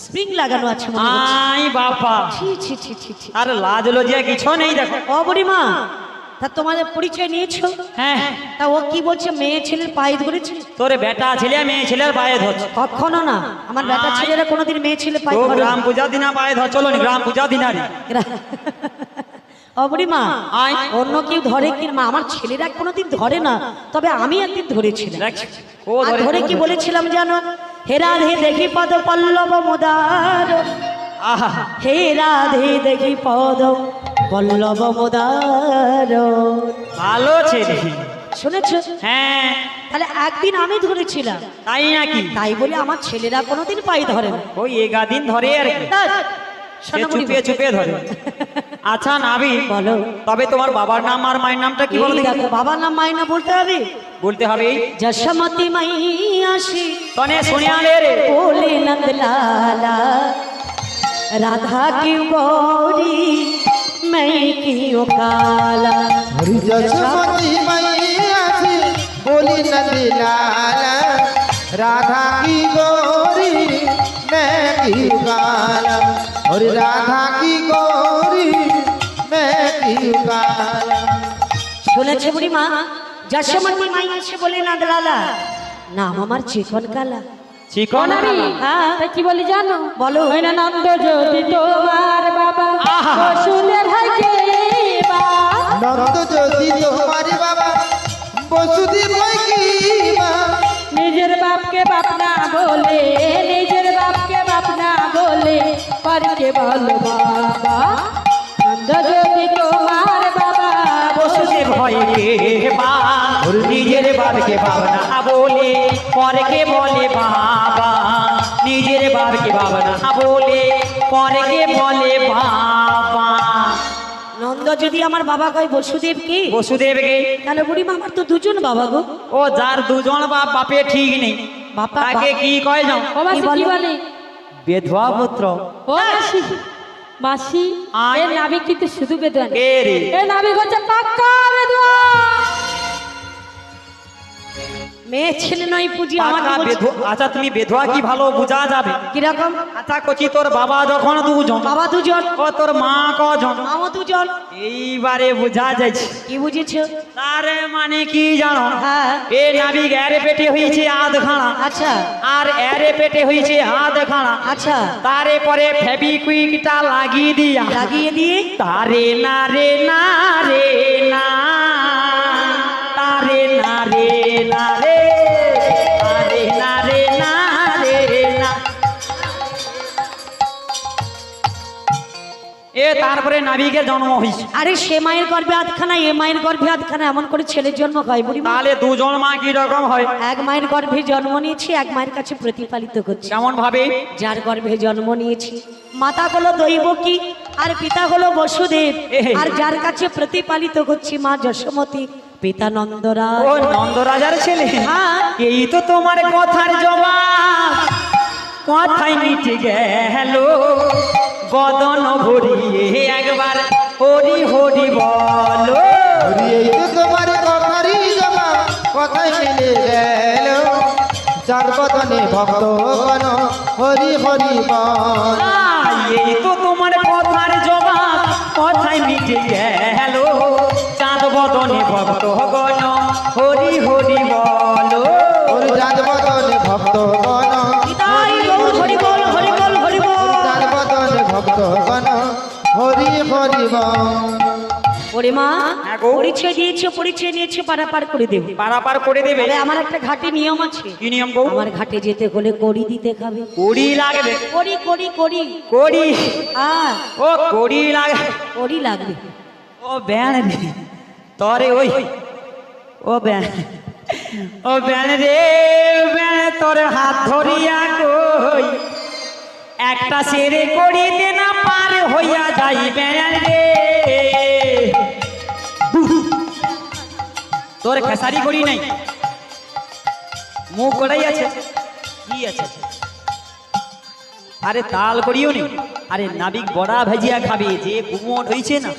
স্প্রিং লাগানো আছে মনে হচ্ছে। আই বাবা ছি ছি ছি ছি ছি। আর লাজ লজিয়া কিছু নেই দেখো। ও বুড়িমা তা তোমাদের পরিচয় নিয়েছো? হ্যাঁ তা ও কি বলছে মেয়ে ছেলের পায়ে ধরেছে? তোরে বেটা ছেলে মেয়ে ছেলের পায়ে ধরছে। কখনো না, আমার বেটা আয়। ছেলেরা কোনোদিন মেয়ে ছেলে পায়ে তো ধরে না। গ্রাম পূজা দিনা পায়ে ধর, চলো নি গ্রাম পূজা দিনারি। ও বুড়িমা আয়। অন্য কেউ ধরে কি মা? আমার ছেলেরা কোনোদিন ধরে না, তবে আমি একদিন ধরেছিলাম। দেখ ও আর ধরে ধরে কি বলেছিলাম জানো? হে রাধে দেখি পদ পল্লব মোদার, আহা হে রাধে দেখি পদ পল্লব মোদার। ভালো ছেলে। শুনেছ? হ্যাঁ তাহলে একদিন আমি ধরেছিলাম, তাই নাকি? তাই বলে আমার ছেলেরা কোনোদিন পায়ে ধরে না। ওই এগা দিন ধরে আর কি, শোনো সে বুড়িমা। চুপে চুপে ধরে। আচ্ছা নাবি বলো। তবে তোমার বাবার নাম আর মায়ের নামটা কি বলো এই দেখি? দেখো, বাবার নাম মাইনা বলতে হবে। বলতে হবে। যশমতি মাইয়াসি তনে শুনিয়ালে রে बोले नंद लाला, राधा की गौरी मैं क्यों काला। হরি যশোমতি মাইয়াসি বলি নদী লালা, রাধা কি গৌরী मैं की काला, হরি রাধা কি গৌরী मैं की काला। শুনেছে বুড়িমা? যশোমতি মাইয়াসি বলে নন্দ লালা, নাম আমার চিকন কালা। চিকন নাবি হ্যাঁ। তাই কি বলি জানো? বলো। ওই না নন্দ যদি তোমার বাবা আহা। শুনে থাকে বা নন্দ যদি তোমার বাবা বসুদেব হয় কি বা, নিজের বাপকে বাপ না বলে, নিজের বাপকে বাপ না বলে পরকে বলো বাবা। নন্দ যদি তোমার বাবা বসুদেব হয় কে বা, নিজের বাপকে ভাবনা বলে পরকে বলে বাবা, নিজের বাপকে ভাবনা বলে পরকে বলে বাবা। নন্দ যদি আমার বাবা কয় বসুদেব কি, বসুদেবকে তাহলে বুড়িমা আমার তো দুজন বাবা গো। ও যার দুজন বাপ বাপে ঠিক নেই বাপা তাকে কি কয় যাও? ও মাসি কি বলে? বেধবা পুত্র। ও মাসি মাসি আয়। এর নাবি কিন্তু শুধু বেদনা, এ রে এর নাবি হচ্ছে পাক্কা বেদনা। মেয়ে ছেলে নয় পুজি আমার পাকা আচ্ছা তুমি বেধবা কি ভালো বোঝা যাবে? কিরকম? আচ্ছা কচি তোর বাবা যখন দুজন, বাবা দুজন, ও তোর মা কজন, মাও দুজন। এইবারে বোঝা যাচ্ছে। কি বুঝেছো? তার মানে কি জানো? হ্যাঁ। এ নাবিক এর পেটে হয়েছে আধ খানা, আচ্ছা আর এর পেটে হয়েছে আধ খানা। আচ্ছা, তারে পরে ফেবিকুইকটা লাগিয়ে দিয়া লাগিয়ে দিয়ে তারে না রে না রে না, তারে না রে না রে, তারে না রে না রে না। এ তারপরে নাবিকের জন্ম হয়েছে। আরে সে মায়ের গর্ভে আধখানা, এ মায়ের গর্ভে আধখানা, এমন করে ছেলের জন্ম হয় বুড়িমা? তাহলে দুজন মা কি রকম হয়? এক মায়ের গর্ভে জন্ম নিয়েছি, এক মায়ের কাছে প্রতিপালিত করছি। কেমন ভাবে? যার গর্ভে জন্ম নিয়েছি মাতা হলো দৈবকী আর পিতা হলো বসুদেব, আর যার কাছে প্রতিপালিত করছি মা যশোমতী, পিতা নন্দরাজ। ও নন্দরাজার ছেলে? হ্যাঁ। এই তো তোমার কথার জবাব, কথাই মিটে গেল বদন ভরিয়ে একবার হরি হরি বলো। হরি এই তো তোমার কথারই জবাব, কথাই মিলে গেল যার বদনে ভক্তগণ হরি হরি বল। এই তো তোমার কথার জবাব, কথাই মিটে গেল চাঁদ বদনে ভক্তগণ হরি হরি বলো। হরি যার বদনে ভক্তগণ, পিতাই গৌর হরি বল, হরি বল, হরি বল। যার বদনে ভক্তগণ হরি হরি বল। ওরে মা, হ্যাঁ গো। পরিচয় দিয়েছো, পরিচয় নিয়েছো, পারাপার করে দেব। পারাপার করে দেবে? তবে আমার একটা ঘাটে নিয়ম আছে। কি নিয়ম গো? আমার ঘাটে যেতে হলে কড়ি দিতে খাবে। কড়ি লাগবে? কড়ি কড়ি কড়ি কড়ি? আর ও কড়ি লাগবে? কড়ি লাগবে। ও ব্যান রে তরে ওই, ও ব্যান, ও ব্যান রে ব্যান তোর হাত ধরিয়া কই একটা সেরে করিতে না পার হইয়া যাই ব্যান রে। তোর খেসারি করি নাই, মুখ কটাই আছে, কি আছে? আরে তাল করিও নি। আরে নাবিক বড়া ভাজিয়া খাবে, যে কুমোট হইছে না,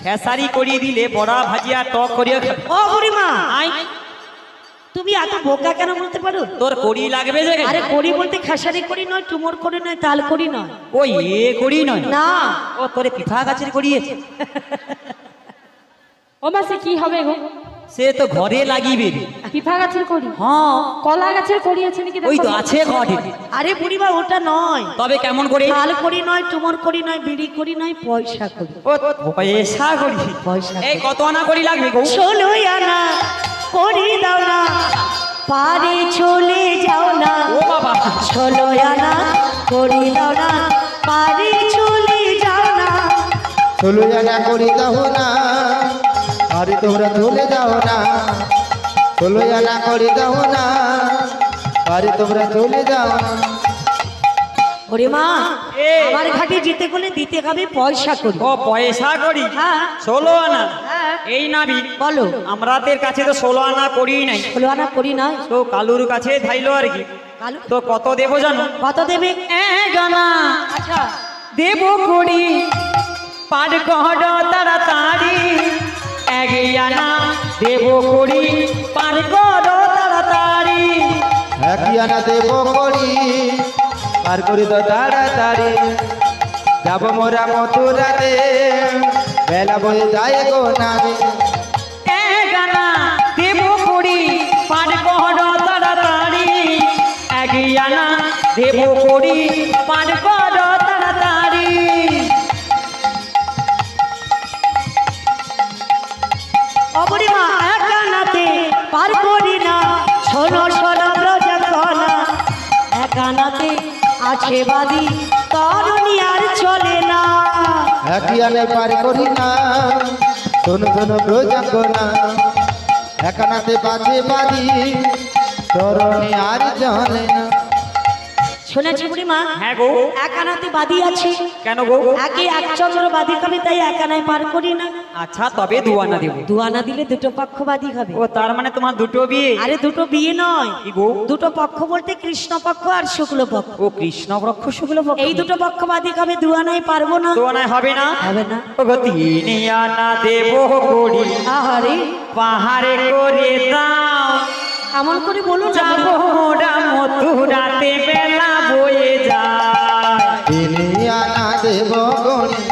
খেসারি করিয়ে দিলে বড়া ভাজিয়া টক করিয়া খাবে। ও বুড়িমা, আই তুমি এত বোকা কেন বলতে পারো? তোর কড়ি লাগবে যে? আরে কড়ি বলতে খেসারি কড়ি নয়, টুমোর কড়ি নয়, তাল কড়ি নয়। ওই এ কড়ি নয় না, ও তোরে পিঠা গাছের করিয়েছে। ও মাসে কি হবে গো? সে তো ঘরে লাগিবে। পিঠা গাছের কড়ি? হ্যাঁ কলা গাছের কড়ি আছে নাকি? ওই দেখো। তো আছে ঘরে। আরে বুড়িমা ওটা নয়। তবে কেমন করে? তাল কড়ি নয়, টুমোর কড়ি নয়, বিড়ি কড়ি নয়, পয়সা কড়ি। ও পয়সা করি। পয়সা এই কড়ি। কত আনা করি লাগবে গো? 16 আনা কড়ি দাও না, পারে চলে যাও না। ও বাবা, 16 আনা কড়ি দাও না, পারে চলে যাও না। চলো জানা করি দাও না, আরে তোমরা চলে যাও না। চলো জানা করি দাও না, আরে তোমরা চলে যাও না। ওরে মা, এ। আমার ঘাটে যেতে গেলে দিতে হবে পয়সা করি। ও পয়সা করি? হ্যাঁ। 16 আনা? হ্যাঁ। এই নাবি বলো, আমাদের কাছে তো 16 আনা করি নাই, 16 আনা করি নয়। তো কালুর কাছে ধাইলো আর কি। কালু তো কত দেবো জানো? কত দেবে? জানা আচ্ছা, দেবো করি পার কহড তাড়াতাড়ি, আনা দেবো করি পার কর তাড়াতাড়ি। একই আনা দেব করি, আর করি তো তাড়াতাড়ি। যাব মোরা মথুরাতে, বেলা বয়ে যায় গো নাবে। গানা দেবো করি পার কহড তাড়াতাড়ি, আনা দেবো করি পার কর তাড়াতাড়ি। অবরিমা এক আনাতে পার করি না, শোনো শোনো ব্রজকনা। এক আনাতে আছে বাদী, তরুণী আর চলে না। একই আনে পার করি না, শোনো শোনো ব্রজাঙ্গনা। একানাতে বাজে বাড়ি, তরণী আর চলে না। শুনেছি বুড়িমা, হ্যাঁ গো। এক আনাতে বাদী আছে। কেন গো? একে এক চন্দ্র বাদী হবে, তাই এক আনায় পার করি না। আচ্ছা তবে 2 আনা দেবো। 2 আনা দিলে দুটো পক্ষ বাদী হবে। ও তার মানে তোমার দুটো বিয়ে? আরে দুটো বিয়ে নয়, কি গো? দুটো পক্ষ বলতে কৃষ্ণ পক্ষ আর শুক্ল পক্ষ। ও কৃষ্ণ পক্ষ শুক্ল পক্ষ? এই দুটো পক্ষ বাদী হবে, 2 আনায় পারবো না। 2 আনায় হবে না? হবে না। ও গো 3 আনা দেবো করি আহারে, পাহাড়ে করে দাও, এমন করে বলো না। যাবো মোরা মথুরাতে বেলা বয়ে যায়। তিনি আনা দেব গণি,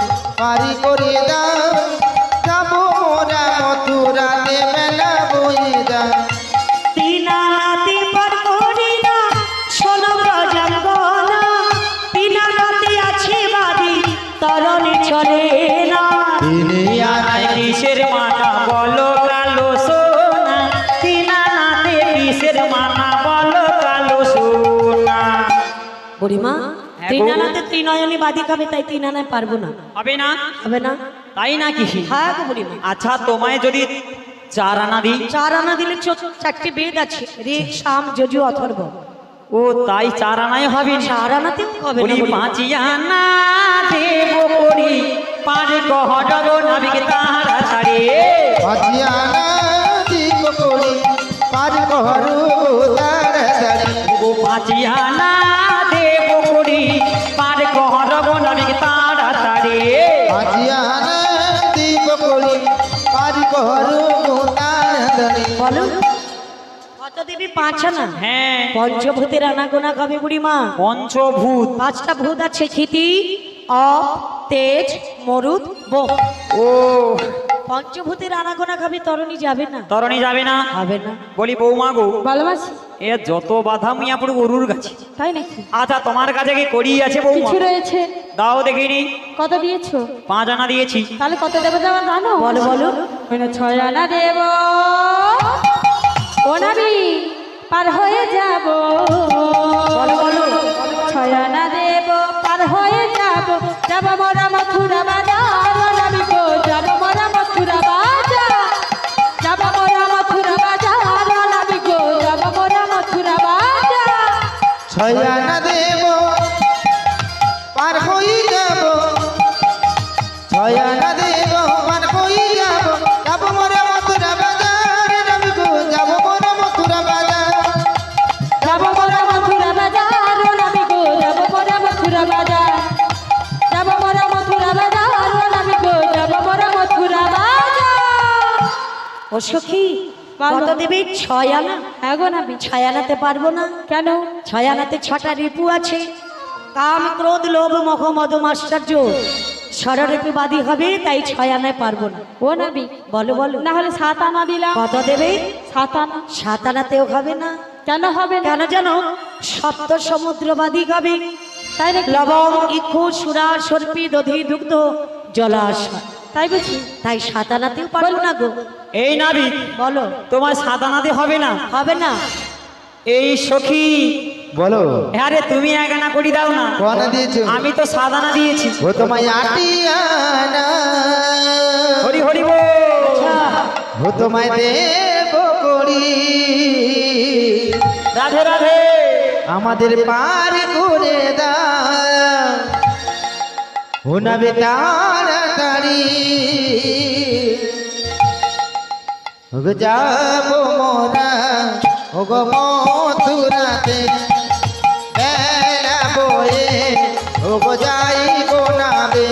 পারি করিয়ে দাও। যাব মোরা মথুরাতে, মেলা বয়ে যায়। 3 আনাতে পার করি না, শোনো ব্রজাঙ্গনা। 3 আনাতে আছে বাদী, তরণী চলে না। তিনি আনা আয় কিসের মানা বলো কালো সোনা, 3 আনাতে কিসের মানা বলো কালো সোনা। বুড়িমা, হ্যাঁ, তিন গো। আনাতে ত্রিনয়নী বাদি খাবে, তাই তিন আনায় পারবো না। হবে না? হবে না? তাই নাকি? হ্যাঁ গো বুড়িমা। আচ্ছা তোমায় যদি 4 আনা দিই? 4 আনা দিলে 4টি বেদ আছে, ঋক সাম যজু অথর্ব। ও তাই 4 আনাই হবে না? 4 আনাতেও হবে না বলি বুড়িমা। 5 আনা দেব করি পার কহডগ নাবিক তাড়াতাড়ি। বাজিয়ানা দিব করি পার কহরু তাড়াতাড়ি। ও 5 আনা দেব করি পার কহডগ নাবিক তাড়াতাড়ি। বাজিয়ানা দিব করি পার কহরু তাড়াতাড়ি। বলো কত দেবী? 5 আনা। হ্যাঁ, পঞ্চভূতের আনাগোনা খাবে বুড়িমা। পঞ্চভূত। 5টা ভূত আছে, ক্ষিতি, অপ, তেজ, মরুদ, বোম। ও পঞ্চভূতের আনাগোনা খাবে, তরণী যাবে না। তরণী যাবে না? হবে না। বলি বৌমা গো, ভালোবাসি, এ যত বাধা মুইয়া পুরো গরুর গাছে। তাই নাকি? আচ্ছা তোমার কাছে কি করি আছে বৌমা? কিছু রয়েছে। দাও দেখিনি। কত দিয়েছো? 5 আনা দিয়েছি। তাহলে কত দেবো জানো? বলো বলো। 6 আনা দেব। ও নাবি পার হয়ে যাব। বলো বলো। 6 আনা দেব, পার হয়ে যাব। যাব মোরা মথুরা বাজার। ও নাবি গো, যাব মোরা মথুরা বাজার। যাব মোরা মথুরা বাজার। ও নাবি গো, যাব মোরা মথুরা বাজার। 6 আনা দেব পার হই যাব। 6 আনা দেব পার হই যাব। যাব মোরা মথুরা বাজার। রবি গো যাব মোরা মথুরা বাজার। যাব মোরা মথুরা বাজার। ও নাবি গো, যাব মোরা মথুরা বাজার। যাব মোরা মথুরা বাজার। ও নাবি গো, যাব মোরা মথুরা বাজার। ও সখী, বলো। কত দেবে? 6 আনা। হ্যাঁ গো নাবি। 6 আনাতে পারবো না। কেন? 6 আনাতে 6টা রিপু আছে, কাম, ক্রোধ, লোভ, মোহ, মদ, আশ্চর্য। ষড়রিপু বাদী হবে, তাই 6 আনায় পারবো না। ও নাবি, বলো বলো। না হলে 7 আনা দিলাম। কত দেবে? 7 আনা। 7 আনাতেও হবে না। কেন হবে না? কেন জানো? সপ্ত সমুদ্রবাদী খাবে, তাই নাকি? লবণ, ইক্ষু, সুরা, সর্পি, দধি, দুগ্ধ, জলাশয়। তাই বুঝি? তাই 7 আনাতেও পারবো না গো। এই নাবি বলো। তোমার 7 আনাতে হবে না? হবে না। এই সখী, বলো হ্যাঁ রে তুমি 1 আনা করি দাও না। কোনা দিয়েছো? আমি তো 7 আনা দিয়েছি। ও তোমায় 8 আনা। হরি হরি বল। ও তোমায় দেব করি রাধে রাধে। আমাদের পার করে দাও। ও নাবে তাড়াতাড়ি। ও গো যাবো মোরা ও গো মথুরাতে। বেলা বয়ে ও গো যাইবো নাবে।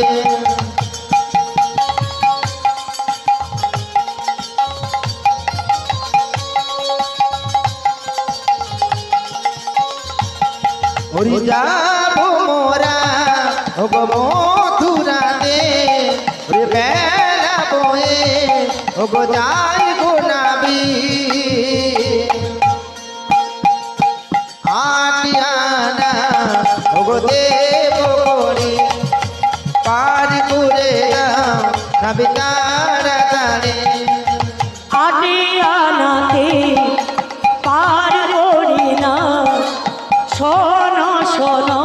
ওরি যাবো মোরা ও গো মথুরাতে। ওরে বেলা বয়ে ও গো যাইবো নাবি। 8 আনা ও গো দেব করি পার করে দাও নাবি তাড়াতাড়ি। 8 আনাতে পার করি না। শোনো শোনো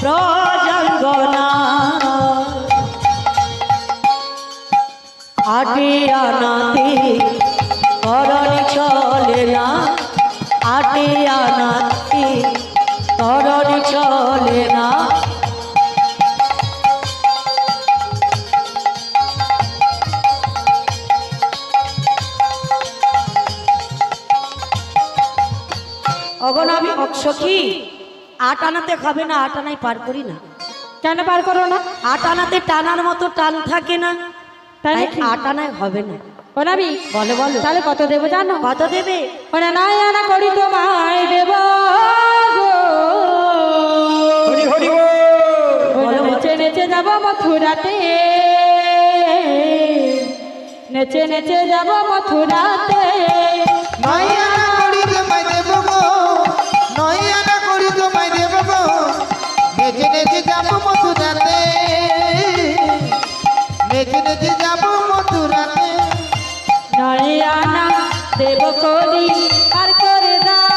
প্রজঙ্গনা, 8 আনাতে করণী চলে না। 8 আনাতে করণী চলে না। অগনাবি সখী, 8 আনাতে খাবে না। 8 আনায় পার করি না। কেন পার করো না? 8 আনাতে টানার মতো টান থাকে না, তাই তাই নাকি? 8 আনায় হবে না। ও নাবি, বলো বলো। তাহলে কত দেবো জানো? কত দেবে? ওরা 9 আনা করি তোমায় দেব গো। হরি হরি বল। ওরা নেচে নেচে যাব মথুরাতে। নেচে নেচে যাব মথুরাতে। 9 আনা করি তোমায় দেব গো। 9 আনা করি তোমায় দেব গো। নেচে নেচে যাবো মথুরাতে। নেচে নেচে যাবো মথুরাতে। 9 আনা দেব করি পার করে দাও।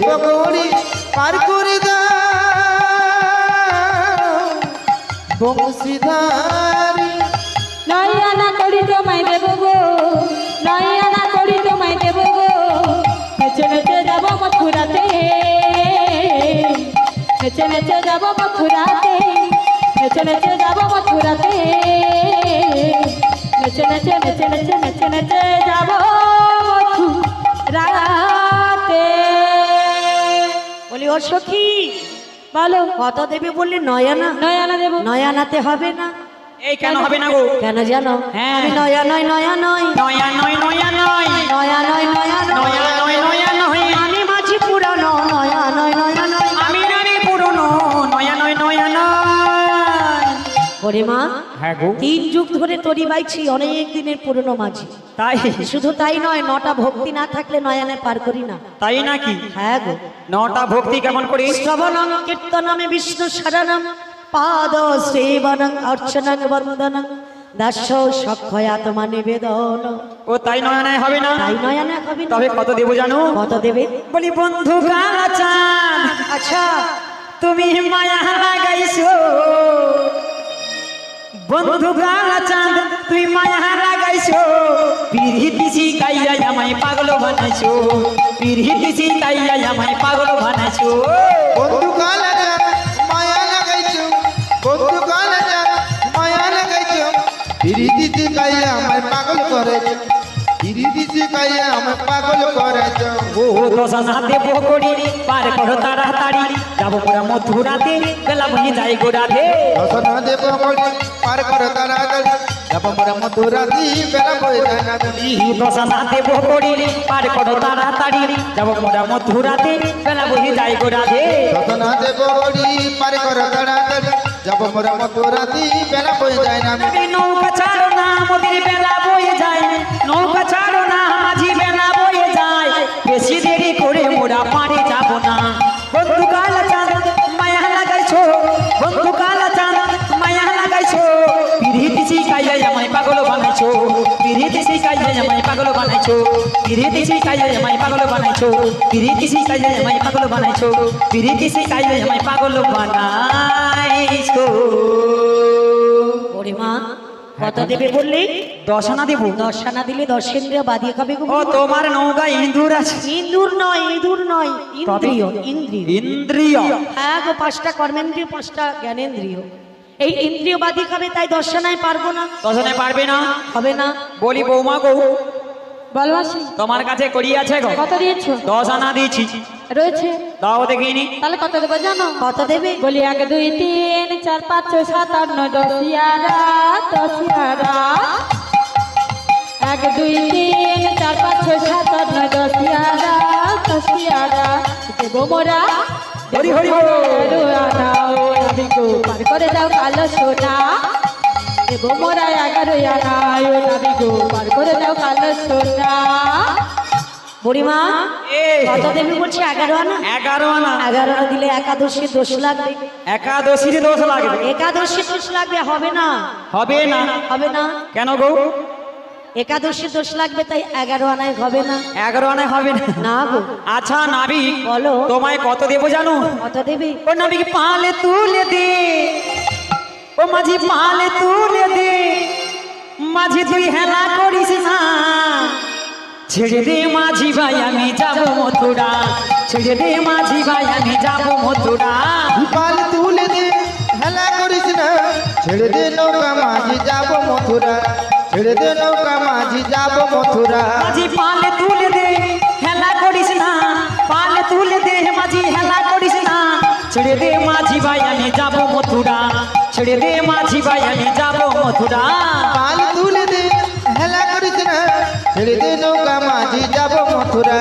দেবগৌরী পার করে দাও বংশীধারী। নয় আনা করি তোমায় দেব গো, নয় আনা করি তোমায় দেব গো, নেচে নেচে যাব মথুরাতে, নেচে নেচে যাব মথুরাতে, নেচে নেচে যাব মথুরাতে, নেচে নেচে নেচে নেচে নেচে নেচে যাব মথুরাতে। বলি ও সখী, বলো কত দেবে বললি? নয়ানা। নয় আনা দেব। নয়ানাতে হবে না। এই কেন হবে না গো? কেন জানো? হ্যাঁ। আমি নয়া নয়, নয়া নয়, নয়া নয়, নয়া নয়, নয়া নয়, নয়া নয়, নয়া নয়, নয়া নয়, আমি মাঝি পুরানো, নয়া নয়, নয়া নয়। আমি নারী পুরনো, নয়া নয়, নয়া নয়। ওরে মা, হ্যাঁ গো, 3 যুগ ধরে তরি বাইছি, অনেক দিনের পুরনো মাঝি। তাই শুধু তাই নয়, 9টা ভক্তি না থাকলে নয়ানে পার করি না। তাই নাকি? হ্যাঁ গো। 9টা ভক্তি কেমন করি? শ্রবণং কীর্তনমে বিষ্ণু শরণং, পাদ সেবনং অর্চনং বন্দনং, দাস্য সক্ষয়াত্মা নিবেদন। ও তাই নয়া নয় হবে না? তাই নয়ানে হবে না। তবে কত দেবো জানো? কত দেবে? বলি বন্ধু কালাচাঁদ, আচ্ছা, তুমি মায়া লাগাইছো, বন্ধু কালাচাঁদ তুই মায়া লাগাইছো, পিরিতি শিখাইয়া আমায় পাগল বানাইছো, পিরিতি শিখাইয়া আমায় পাগল বানাইছো। বন্ধু কালাজা মায়া লাগাইছো, বন্ধু কালাজা মায়া লাগাইছো, পিরিতি শিখাইয়া আমায় পাগল করেছো, পিরিতি শিখাইয়া আমায় পাগল করেছো। ও দশা দেব করি পার করো তাড়াতাড়ি, যাবো পুরা মথুরাতে, বেলা বনি যাই গোড়াতে। দশনা দেব করি পার করো তাড়াতাড়ি, যাব মোরা মধুরাতি বেলা বয়ে যায় না তুমি। দশা দেব করি পার করো তাড়াতাড়ি, যাবো পুরা মথুরাতে, বেলা বনি যাই গোড়াতে। দশনা দেব করি পার করো তাড়াতাড়ি, যাব মোরা মধুরাতি বেলা বয়ে যায় না তুমি। নবী নৌকা ছাড়ো না, মোদের বেলা বয়ে যায়, নৌকা ছাড়ো না, মাঝি বেলা বয়ে যায়, বেশি দেরি করে মোরা পাড়ে যাব না। বন্ধু কালাচাঁদ মায়া লাগাইছো, বন্ধু কালাচাঁদ মায়া লাগাইছো, পিরিতি শিখাইয়া আমায় পাগল বানাইছো, পিরিতি শিখাইয়া আমায় পাগল বানাইছো, পিরিতি শিখাইয়া আমায় পাগল বানাইছো, পিরিতি শিখাইয়া আমায় পাগল বানাইছো, পিরিতি শিখাইয়া আমায় পাগল বানাইছো। ওরে মা, কত দেবে বললি? 10 আনা দেবো। 10 আনা দিলে 10 ইন্দ্রিয় বাদিয়ে খাবে গো। ও তোমার নৌকা ইঁদুর আছে? ইঁদুর নয়, ইঁদুর নয়, ইন্দ্রিয়, ইন্দ্রিয়। ইন্দ্রিয়। হ্যাঁ গো, 5টা কর্মেন্দ্রিয়, 5টা জ্ঞানেন্দ্রিয়। এই ইন্দ্রিয় বাদি খাবে, তাই 10 আনায় পারবো না। 10 আনায় পারবে না? হবে না। বলি বৌমা গো, বলো মাসি তোমার কাছে করি আছে গো? কত দিয়েছো? 10 আনা দিয়েছি, রয়েছে। দাও দেখিনি। তাহলে কত দেবো জানো? কত দেবে? বলি 1 2 3 4 5 6 7 8 9 10 11 10 11 1 2 3 4 5 6 7 8 9 10 11 10 11 দেবো মোরা হরি হরি বল। আনাও আমি গো পার করে দাও কালো সোনা, দেবো মোরা 11 আনাও আমি গো পার করে দাও কালো সোনা। বুড়িমা, এ কত দেবে বলছি? 11 আনা। 11 আনা। 11 আনা দিলে একাদশী দোষ লাগবে। একাদশীর 10 লাগবে। একাদশী দোষ লাগবে, হবে না। হবে না? হবে না। কেন গো? একাদশী দোষ লাগবে, তাই 11 আনায় হবে না। 11 আনায় হবে না? না গো। আচ্ছা নাবিক, বলো। তোমায় কত দেবো জানো? কত দেবে? ও নাবিক পালে তুলে দে, ও মাঝি পালে তুলে দে, মাঝি তুই হেলা করিস না, ছেড়ে দে মাঝি ভাই আমি যাব মথুরা, ছেড়ে দে মাঝি ভাই আমি যাব মথুরা। পাল তুলে দে হেলা করিস না, ছেড়ে দে নৌকা মাঝি যাব মথুরা, ছেড়ে দে নৌকা মাঝি যাব মথুরা। মাঝি পালে তুলে দে হেলা করিস না, পালে তুলে দে মাঝি হেলা করিস না, ছেড়ে দে মাঝি ভাই আমি যাব মথুরা, ছেড়ে দে মাঝি ভাই আমি যাব মথুরা। পাল তুলে দে হেলা করিস না, ছেড়ে দে নৌকা মাঝি যাব মথুরা,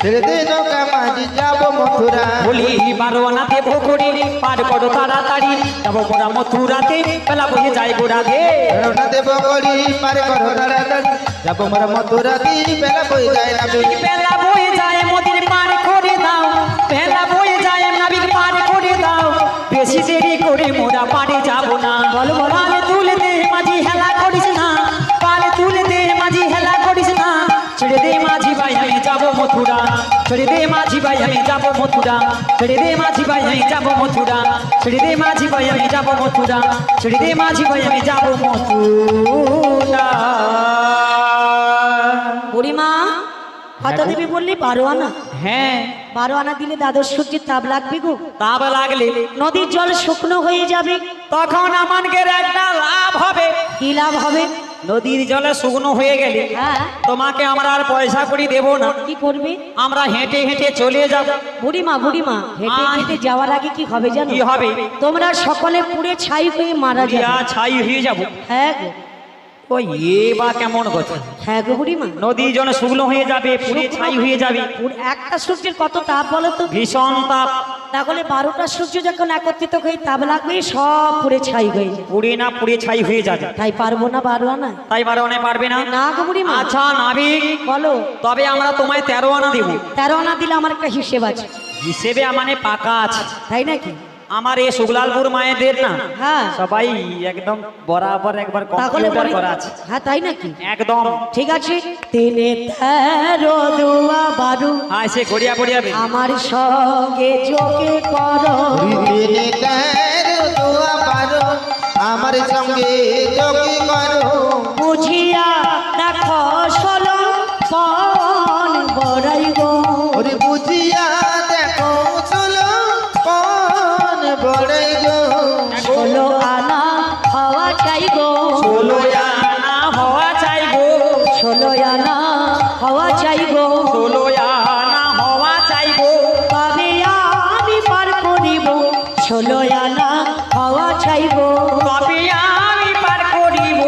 ছেড়ে দে নৌকা মাঝি যাব মথুরা। বলি 12 আনা দেবো করি পার করো তাড়াতাড়ি, যাব মোরা মথুরাতে, বেলা বয়ে যায় গোড়াতে। রওনা দেব করি পার করো তাড়াতাড়ি, যাব মোরা মথুরাতি বেলা বয়ে যায় না তুমি। বেলা বয়ে যায় মোদের পার করে দাও, বেলা বয়ে যায় নাবিক পার করে দাও, বেশি দেরি করে মোরা পারে যাব না। বলো পালে তুলে দে মাঝি হেলা করিস না, পালে তুলে দে মাঝি হেলা করিস না, ছেড়ে দে মাঝি ভাই আমি যাব মথুরা ছেড়ে দে মাঝি ভাই আমি যাব মথুরা ছেড়ে দে মাঝি ভাই আমি যাব মথুরা ছেড়ে দে মাঝি ভাই আমি যাব মথুরা ছেড়ে দে মাঝি ভাই আমি যাব মথুরা। বুড়িমা কত দেবী বললি? 12 আনা। হ্যাঁ 12 আনা দিলে দ্বাদশ সূর্যের তাপ লাগবে গো। তাপ লাগলে নদীর জল শুকনো হয়ে যাবে, তখন আমাদের একটা লাভ হবে। কি লাভ হবে? নদীর জলে শুকনো হয়ে গেলে হ্যাঁ তোমাকে আমরা আর পয়সা করি দেব না, কি করবে? আমরা হেঁটে হেঁটে চলে যাব। বুড়িমা হেঁটে আয়। হেঁটে যাওয়ার আগে কি হবে জানো? কি হবে? তোমরা সকলে পুড়ে ছাই হয়ে মারা যাবে। ইয়া ছাই হয়ে যাব। হ্যাঁ গো, ওই বা কেমন কথা, হ্যাঁ গো বুড়িমা। নদীর জলে শুকনো হয়ে যাবে, পুড়ে ছাই হয়ে যাবে, একটা সূর্যের কত তাপ বলো তো? ভীষণ তাপ। তাহলে 12টা সূর্য যখন একত্রিত হয়ে তাপ লাগবে সব পুড়ে ছাই হয়ে যাবে। পুড়ে না পুড়ে ছাই হয়ে যাবে। তাই পারবো না 12 আনা? তাই 12 আনা পারবে না? না গো বুড়িমা। আচ্ছা নাবিক, বলো। তবে আমরা তোমায় 13 আনা দেব। 13 আনা দিলে আমার একটা হিসেব আছে। হিসেবে মানে পাকা আছে। তাই নাকি? আমার এই শুক্লালপুর মায়েদের না হ্যাঁ সবাই একদম বরাবর একবার তাহলে কম্পিউটার বলি- করা আছে। হ্যাঁ তাই নাকি? একদম। ঠিক আছে। 3 13 দুয়া 12 হ্যাঁ সে গড়িয়া গড়িয়া বে। আমার সঙ্গে যোগে করো। দিনে 13 দোয়া পারো, আমার সঙ্গে যোগী করো। বুঝিয়া দেখো ষোলো পন বড়াই গো। ওরে বুঝিয়া দেখো চলো কোন বড়াই গো। 16 আনা হওয়া চাই গো। 16 আনা হওয়া চাই গো। 16 আনা হওয়া চাই গো। 16 আনা হওয়া চাই গো। তবে আমি পার করিব। 16 আনা হওয়া চাই গো। তবে আমি পার করিব।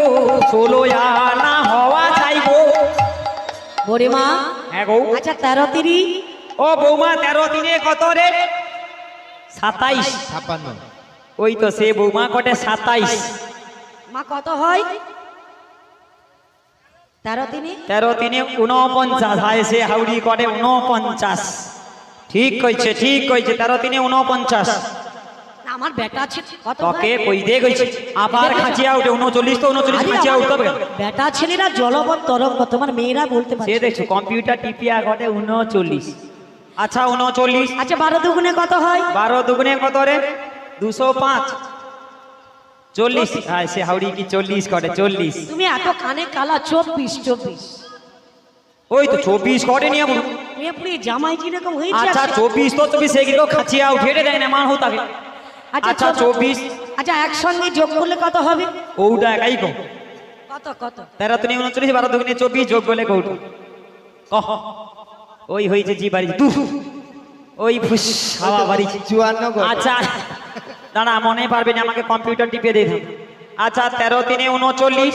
16 আনা হওয়া চাই গো। বুড়িমা হ্যাঁ গো। আচ্ছা 13 3 ও বৌমা 13 দিনে কত রে? 27। 56। ওই তো সে বৌমা কটে 27। মা কত হয়? 13 3 13 তিনে 49। হয় সে হাউড়ি করে 49। ঠিক কইছে ঠিক কইছে, 13 তিনে 49। আমার বেটা আছে কত তোকে হয়? কই দে কইছে আবার খাঁচিয়া উঠে 39 তো 39 আরে খাঁচিয়া আমার উঠতে হবে। বেটা ছেলেরা জলবৎ তরঙ্গ, তোমার মেয়েরা বলতে সে পারছে। দেখছো কম্পিউটার টিপিয়া ঘটে 39। আচ্ছা 39। আচ্ছা 12 দুগুণে কত হয়? 12 দুগুণে কত রে? 205। 40। হ্যাঁ সে হাউড়ি কি 40 করে 40। তুমি এত কানে কালা। 24 ওই তো 24 করে নিয়ে বলুন। মেয়ে পুরি জামাই কিরকম হয়েছে? আচ্ছা 24 তো তুমি সেগুলো খাঁচিয়া উঠে দেয় না মান হতাকে। আচ্ছা 24। আচ্ছা একসঙ্গে যোগ করলে কত হবে? ওটা একাই কম। কত কত? 13 তিনে 39, 12 দুগুণে 24, যোগ করলে কৌটো কহ। ওই হয়েছে জি বাড়ি দু, ওই ফুস হাওয়া বাড়ি। 54 গো। আচ্ছা দাঁড়া মনে পারবে না, আমাকে কম্পিউটার টিপে দেখুন। আচ্ছা 13 তিনে 39,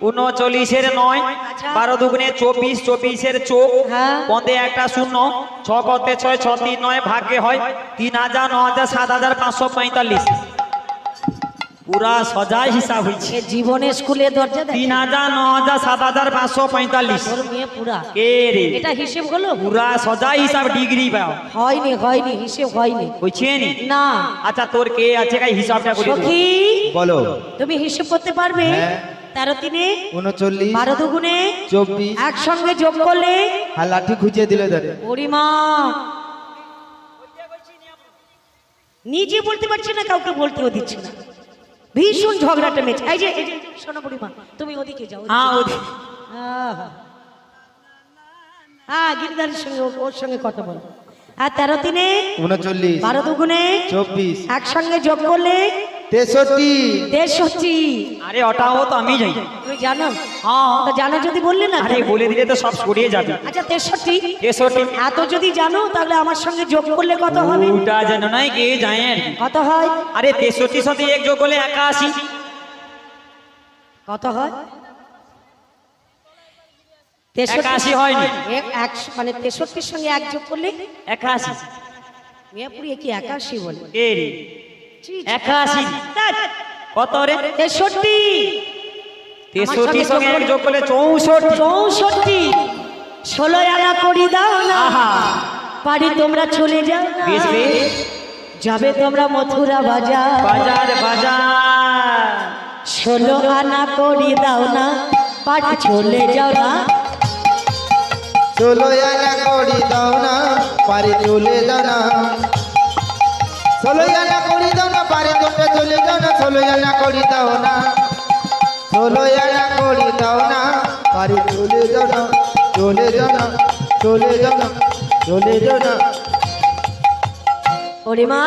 39 9, আচ্ছা। 12 দুগুণে 24, 24 চোখ, হ্যাঁ। পদে একটা শূন্য, 6 করতে 6, 6 3 9, ভাগ্যে হয় 3000, 9000, 7545। পুরা সজাই হিসাব হয়েছে। এ জীবনে স্কুলে দরজা দেয় 3000, 9000, 7545। তোর মেয়ে পুরা কে রে? এটা হিসেব হলো? পুরা সজাই হিসাব ডিগ্রি পাও হয়নি হিসেব হয়নি। বুঝছে নি? না আচ্ছা তোর কে আছে কাই হিসাবটা করে দে। সখী বলো। তুমি হিসেব করতে পারবে? হ্যাঁ। 13 তিনে 39 12 দুগুণে 24। একসঙ্গে যোগ করলে আর লাঠি খুঁজে দিলে ধরে। বুড়িমা নিজে বলতে পারছে না, কাউকে বলতেও দিচ্ছে না। ভীষণ ঝগড়াটা মেয়েছে। এই যে শোনো বুড়িমা, তুমি ওদিকে যাও। হ্যাঁ ওদিকে। হ্যাঁ গিরিধারের সঙ্গে ওর সঙ্গে কথা বলো। আর 13 তিনে 39 12 দুগুণে 24 একসঙ্গে যোগ করলে 63। 63। আরে ওটাও তো আমি যাই। তুমি জানো? হ্যাঁ তা জানো যদি বললে না। আরে বলে দিলে তো সব সরিয়ে যাবে। আচ্ছা 63। 63 এত যদি জানো তাহলে আমার সঙ্গে যোগ করলে কত হবে? ওটা জানো নাই, কে জানে আর কি। কত হয়? আরে 63 সাথে এক যোগ করলে 81। কত হয়? 81 হয়নি। মানে 63 সঙ্গে এক যোগ করলে 81। মিয়াপুরি কি 81 বলে? কে রে? 81 কত রে? 63। 63 সঙ্গে এক যোগ করলে 64। 64। 16 আনা করি দাও না। আহা পারি তোমরা চলে যাও না। বেশ বেশ। যাবে তোমরা মথুরা বাজার। বাজার বাজার 16 আনা করি দাও না, পারি চলে যাও না। ষোলো আনা করি দাও না পারে চলে যাও না ষোলো আনা করি দাও না পারে তোমরা চলে যাও না ষোলো আনা করি দাও না ষোলো আনা করি দাও না পারে চলে যাও না চলে যাও না চলে যাও না চলে যাও না ওরে মা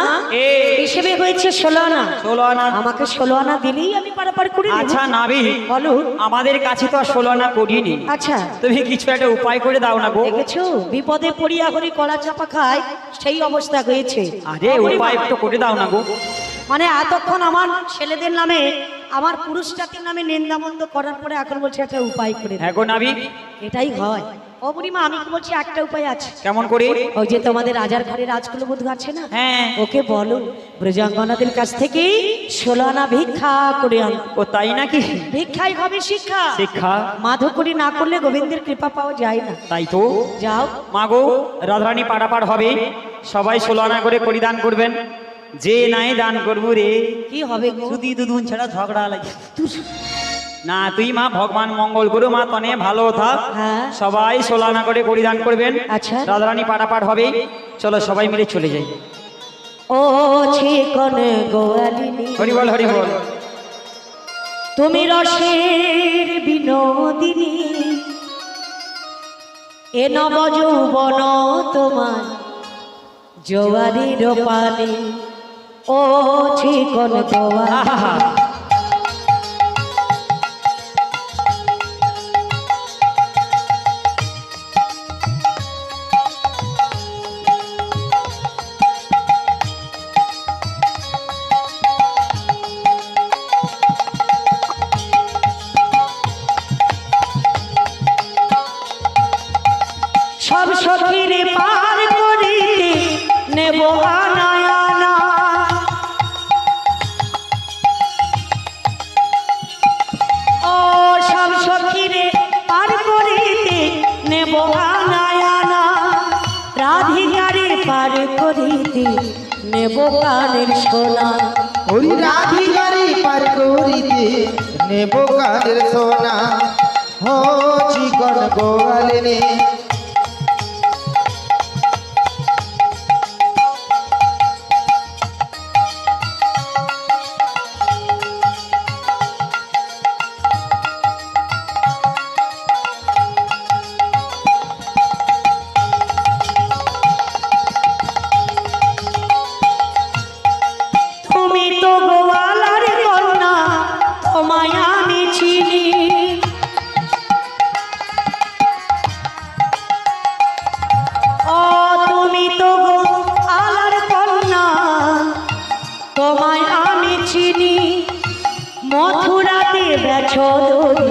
এ হিসেবে হয়েছে 16 আনা 16 আনা আমাকে 16 আনা দিলেই আমি পারাপার করে দেব। আচ্ছা নাবি বলো। আমাদের কাছে তো আর 16 আনা করিনি, আচ্ছা তুমি কিছু একটা উপায় করে দাও না গো। দেখেছো বিপদে পড়িয়া হরি কলা চাপা খায় সেই অবস্থা হয়েছে। আরে উপায় একটু করে দাও না গো। মানে এতক্ষণ আমার ছেলেদের নামে আমার পুরুষ জাতির নামে নিন্দামন্দ করার পরে এখন বলছে একটা উপায় করে দাও। হ্যাঁ গো নাবি, এটাই হয়। ও বুড়িমা আমি কি বলছি একটা উপায় আছে। কেমন করে? ওই যে তোমাদের রাজার ঘরে রাজকুলবধূ আছে না, হ্যাঁ ওকে বলো ব্রজাঙ্গনাদের কাছ থেকে 16 আনা ভিক্ষা করে আন। ও তাই নাকি? ভিক্ষাই হবে শিক্ষা। শিক্ষা মাধবপুরি না করলে গোবিন্দের কৃপা পাওয়া যায় না। তাই তো। যাও মা গো, রাধারানী পারাপার হবে, সবাই 16 আনা করে পরিদান করবেন। যে নাই দান করবো রে, কি হবে গো? শুধু দুধুন ছাড়া ঝগড়া লাগে না। তুই মা ভগবান মঙ্গল করো, মা তনে ভালো থাক। হ্যাঁ। সবাই 16 আনা করে পরিদান করবেন। আচ্ছা। রাধারানী পারাপার হবে, চলো সবাই মিলে চলে যাই। ও চিকন গোয়ালিনী হরি বল হরি বল। তুমি রসের বিনোদিনী, এ নব যৌবন তোমার জোয়ারির পানি। ও চিকন গোয়ালিনী আহা, সব সখীরে পার করিতে নেব আনায় আনা। ও সব সখীরে পার করিতে নেব আনায় আনা। রাধিকারে পার করিতে নেব কানের সোনা। ওই রাধিকারি পার করিতে নেব কানের সোনা। ও চিকন গোয়ালিনী তুমি তো গোয়ালার কন্যা, তোমায় আমি চিনি। ও তুমি তো গোয়ালার কন্যা, তোমায় আমি চিনি। মথুরাতে বেছো দই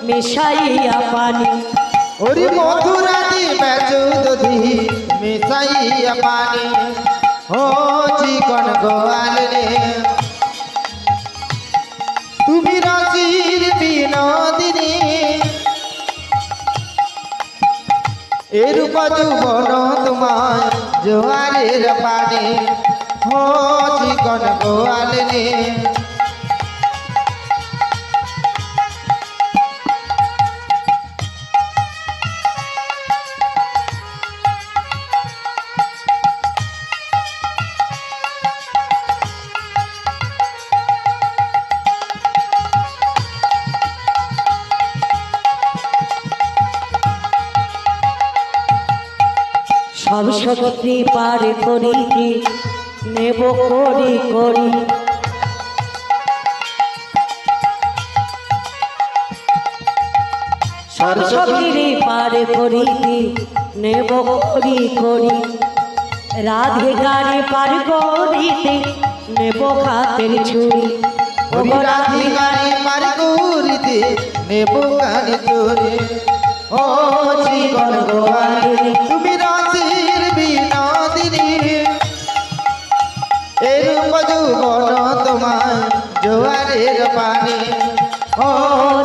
মিশাইয়া পানি। ওরে মথুরাতে বেচো দধি মিশাইয়া পানি। ও চিকন গোয়ালিনী তুমি রসির বিনোদিনী, এরূপ যৌবন তোমার জোয়ারের পানি। ও চিকন গোয়ালিনী সব শক্তি পার করিতে নেব করি করি। সব শক্তি পার করিতে নেব করি করি। রাধে গাড়ি পার করিতে নেব খাতের ছুরি। ওরে রাধিকারি পার করিতে নেব কানে চোরে। ও চিকন গোয়ালিনী তুমি রসির বিনোদিনী, এরূপ যৌবন তোমার জোয়ারের পানি। ও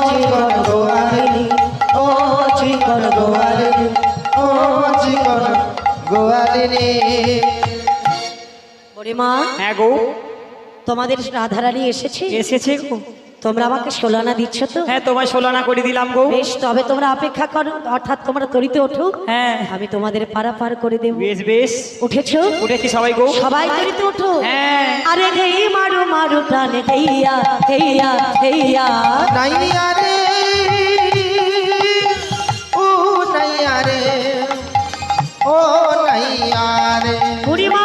চিকন গোয়ালিনী ও চিকন গোয়ালিনী ও চিকন গোয়ালিনী ওরে মা হ্যাঁ গো, তোমাদের রাধারানী এসেছে। এসেছে গো। তোমরা আমাকে 16 আনা দিচ্ছ তো? হ্যাঁ তোমায় 16 আনা করে দিলাম গো। বেশ, তবে তোমরা অপেক্ষা করো, অর্থাৎ তোমরা তরিতে ওঠো, হ্যাঁ আমি তোমাদের পারাপার করে দেব। বেশ বেশ, উঠেছো? উঠেছি সবাই গো। সবাই তরিতে ওঠো। হ্যাঁ আরে হেই মারু মারু টানে হেইয়া হেইয়া হেইয়া। নাইয়া রে ও নাইয়া রে ও নাইয়া রে। বুড়িমা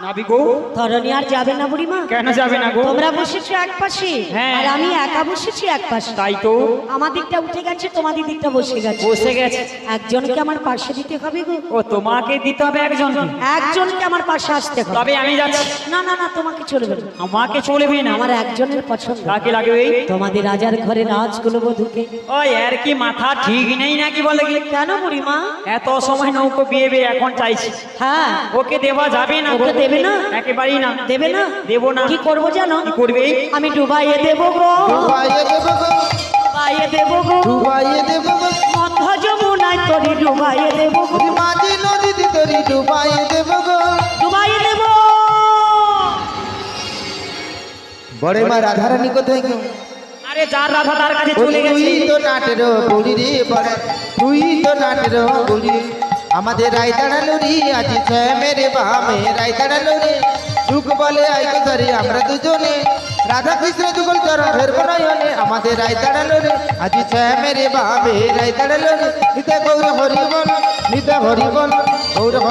নাবি গো। ধরনী আর যাবে না বুড়িমা? কেন যাবে না গো? তোমরা বসেছো এক পাশে, হ্যাঁ। আর আমি একা বসেছি এক পাশে। তাই তো, আমার দিকটা উঠে গেছে, তোমাদের দিকটা বসে গেছে। বসে গেছে। একজনকে আমার পাশে দিতে হবে গো। ও তোমাকে দিতে হবে একজন, একজনকে আমার পাশে আসতে হবে। তবে আমি যাচ্ছি। না না না, তোমাকে চলবে না। আমাকে চলবে না, আমার একজনের পছন্দ। কাকে লাগবে? তোমাদের রাজার ঘরে রাজকুলবধূকে। ওই আর কি মাথা ঠিক নেই নাকি বলে কি? কেন বুড়িমা? এত সময় নৌকো বিয়ে বিয়ে এখন চাইছি, হ্যাঁ, ওকে দেওয়া যাবে না। ওকে দেবে না? একেবারেই না। দেবে না? দেবো না। কি করবো জানো? কি করবে? আমি ডুবাইয়ে দেবো গো, ডুবাইয়ে দেব গো, ডুবাইয়ে দেবো গো, ডুবাইয়ে দেব গো, মধ্য যমুনায় তোরে ডুবাইয়ে দেবো গো, মাঝি নদীতে তরি ডুবাইয়ে দেব গো। ডুবাইয়ে দেবো। বড় মা রাধারানী কোথায় গো? আরে যার রাধা তার কাছে ও চলে গেছি। তুই তো নাটের বুড়ি রে বড়, তুই তো নাটের বুড়ি। আমাদের রায় দাঁড়ালো রে আজ মেরে বামে রায় দাঁড়ালো রে। সুখ বলে আইকে ধরে আমরা দুজনে, রাধা কৃষ্ণ যুগল চরণ ফেরবো নয়নে। আমাদের রায় দাঁড়ালো রে আজ মেরে বামে রায় দাঁড়ালো রে। নিতে গৌর হরি বল, নিতে হরি বল, গৌর হরি।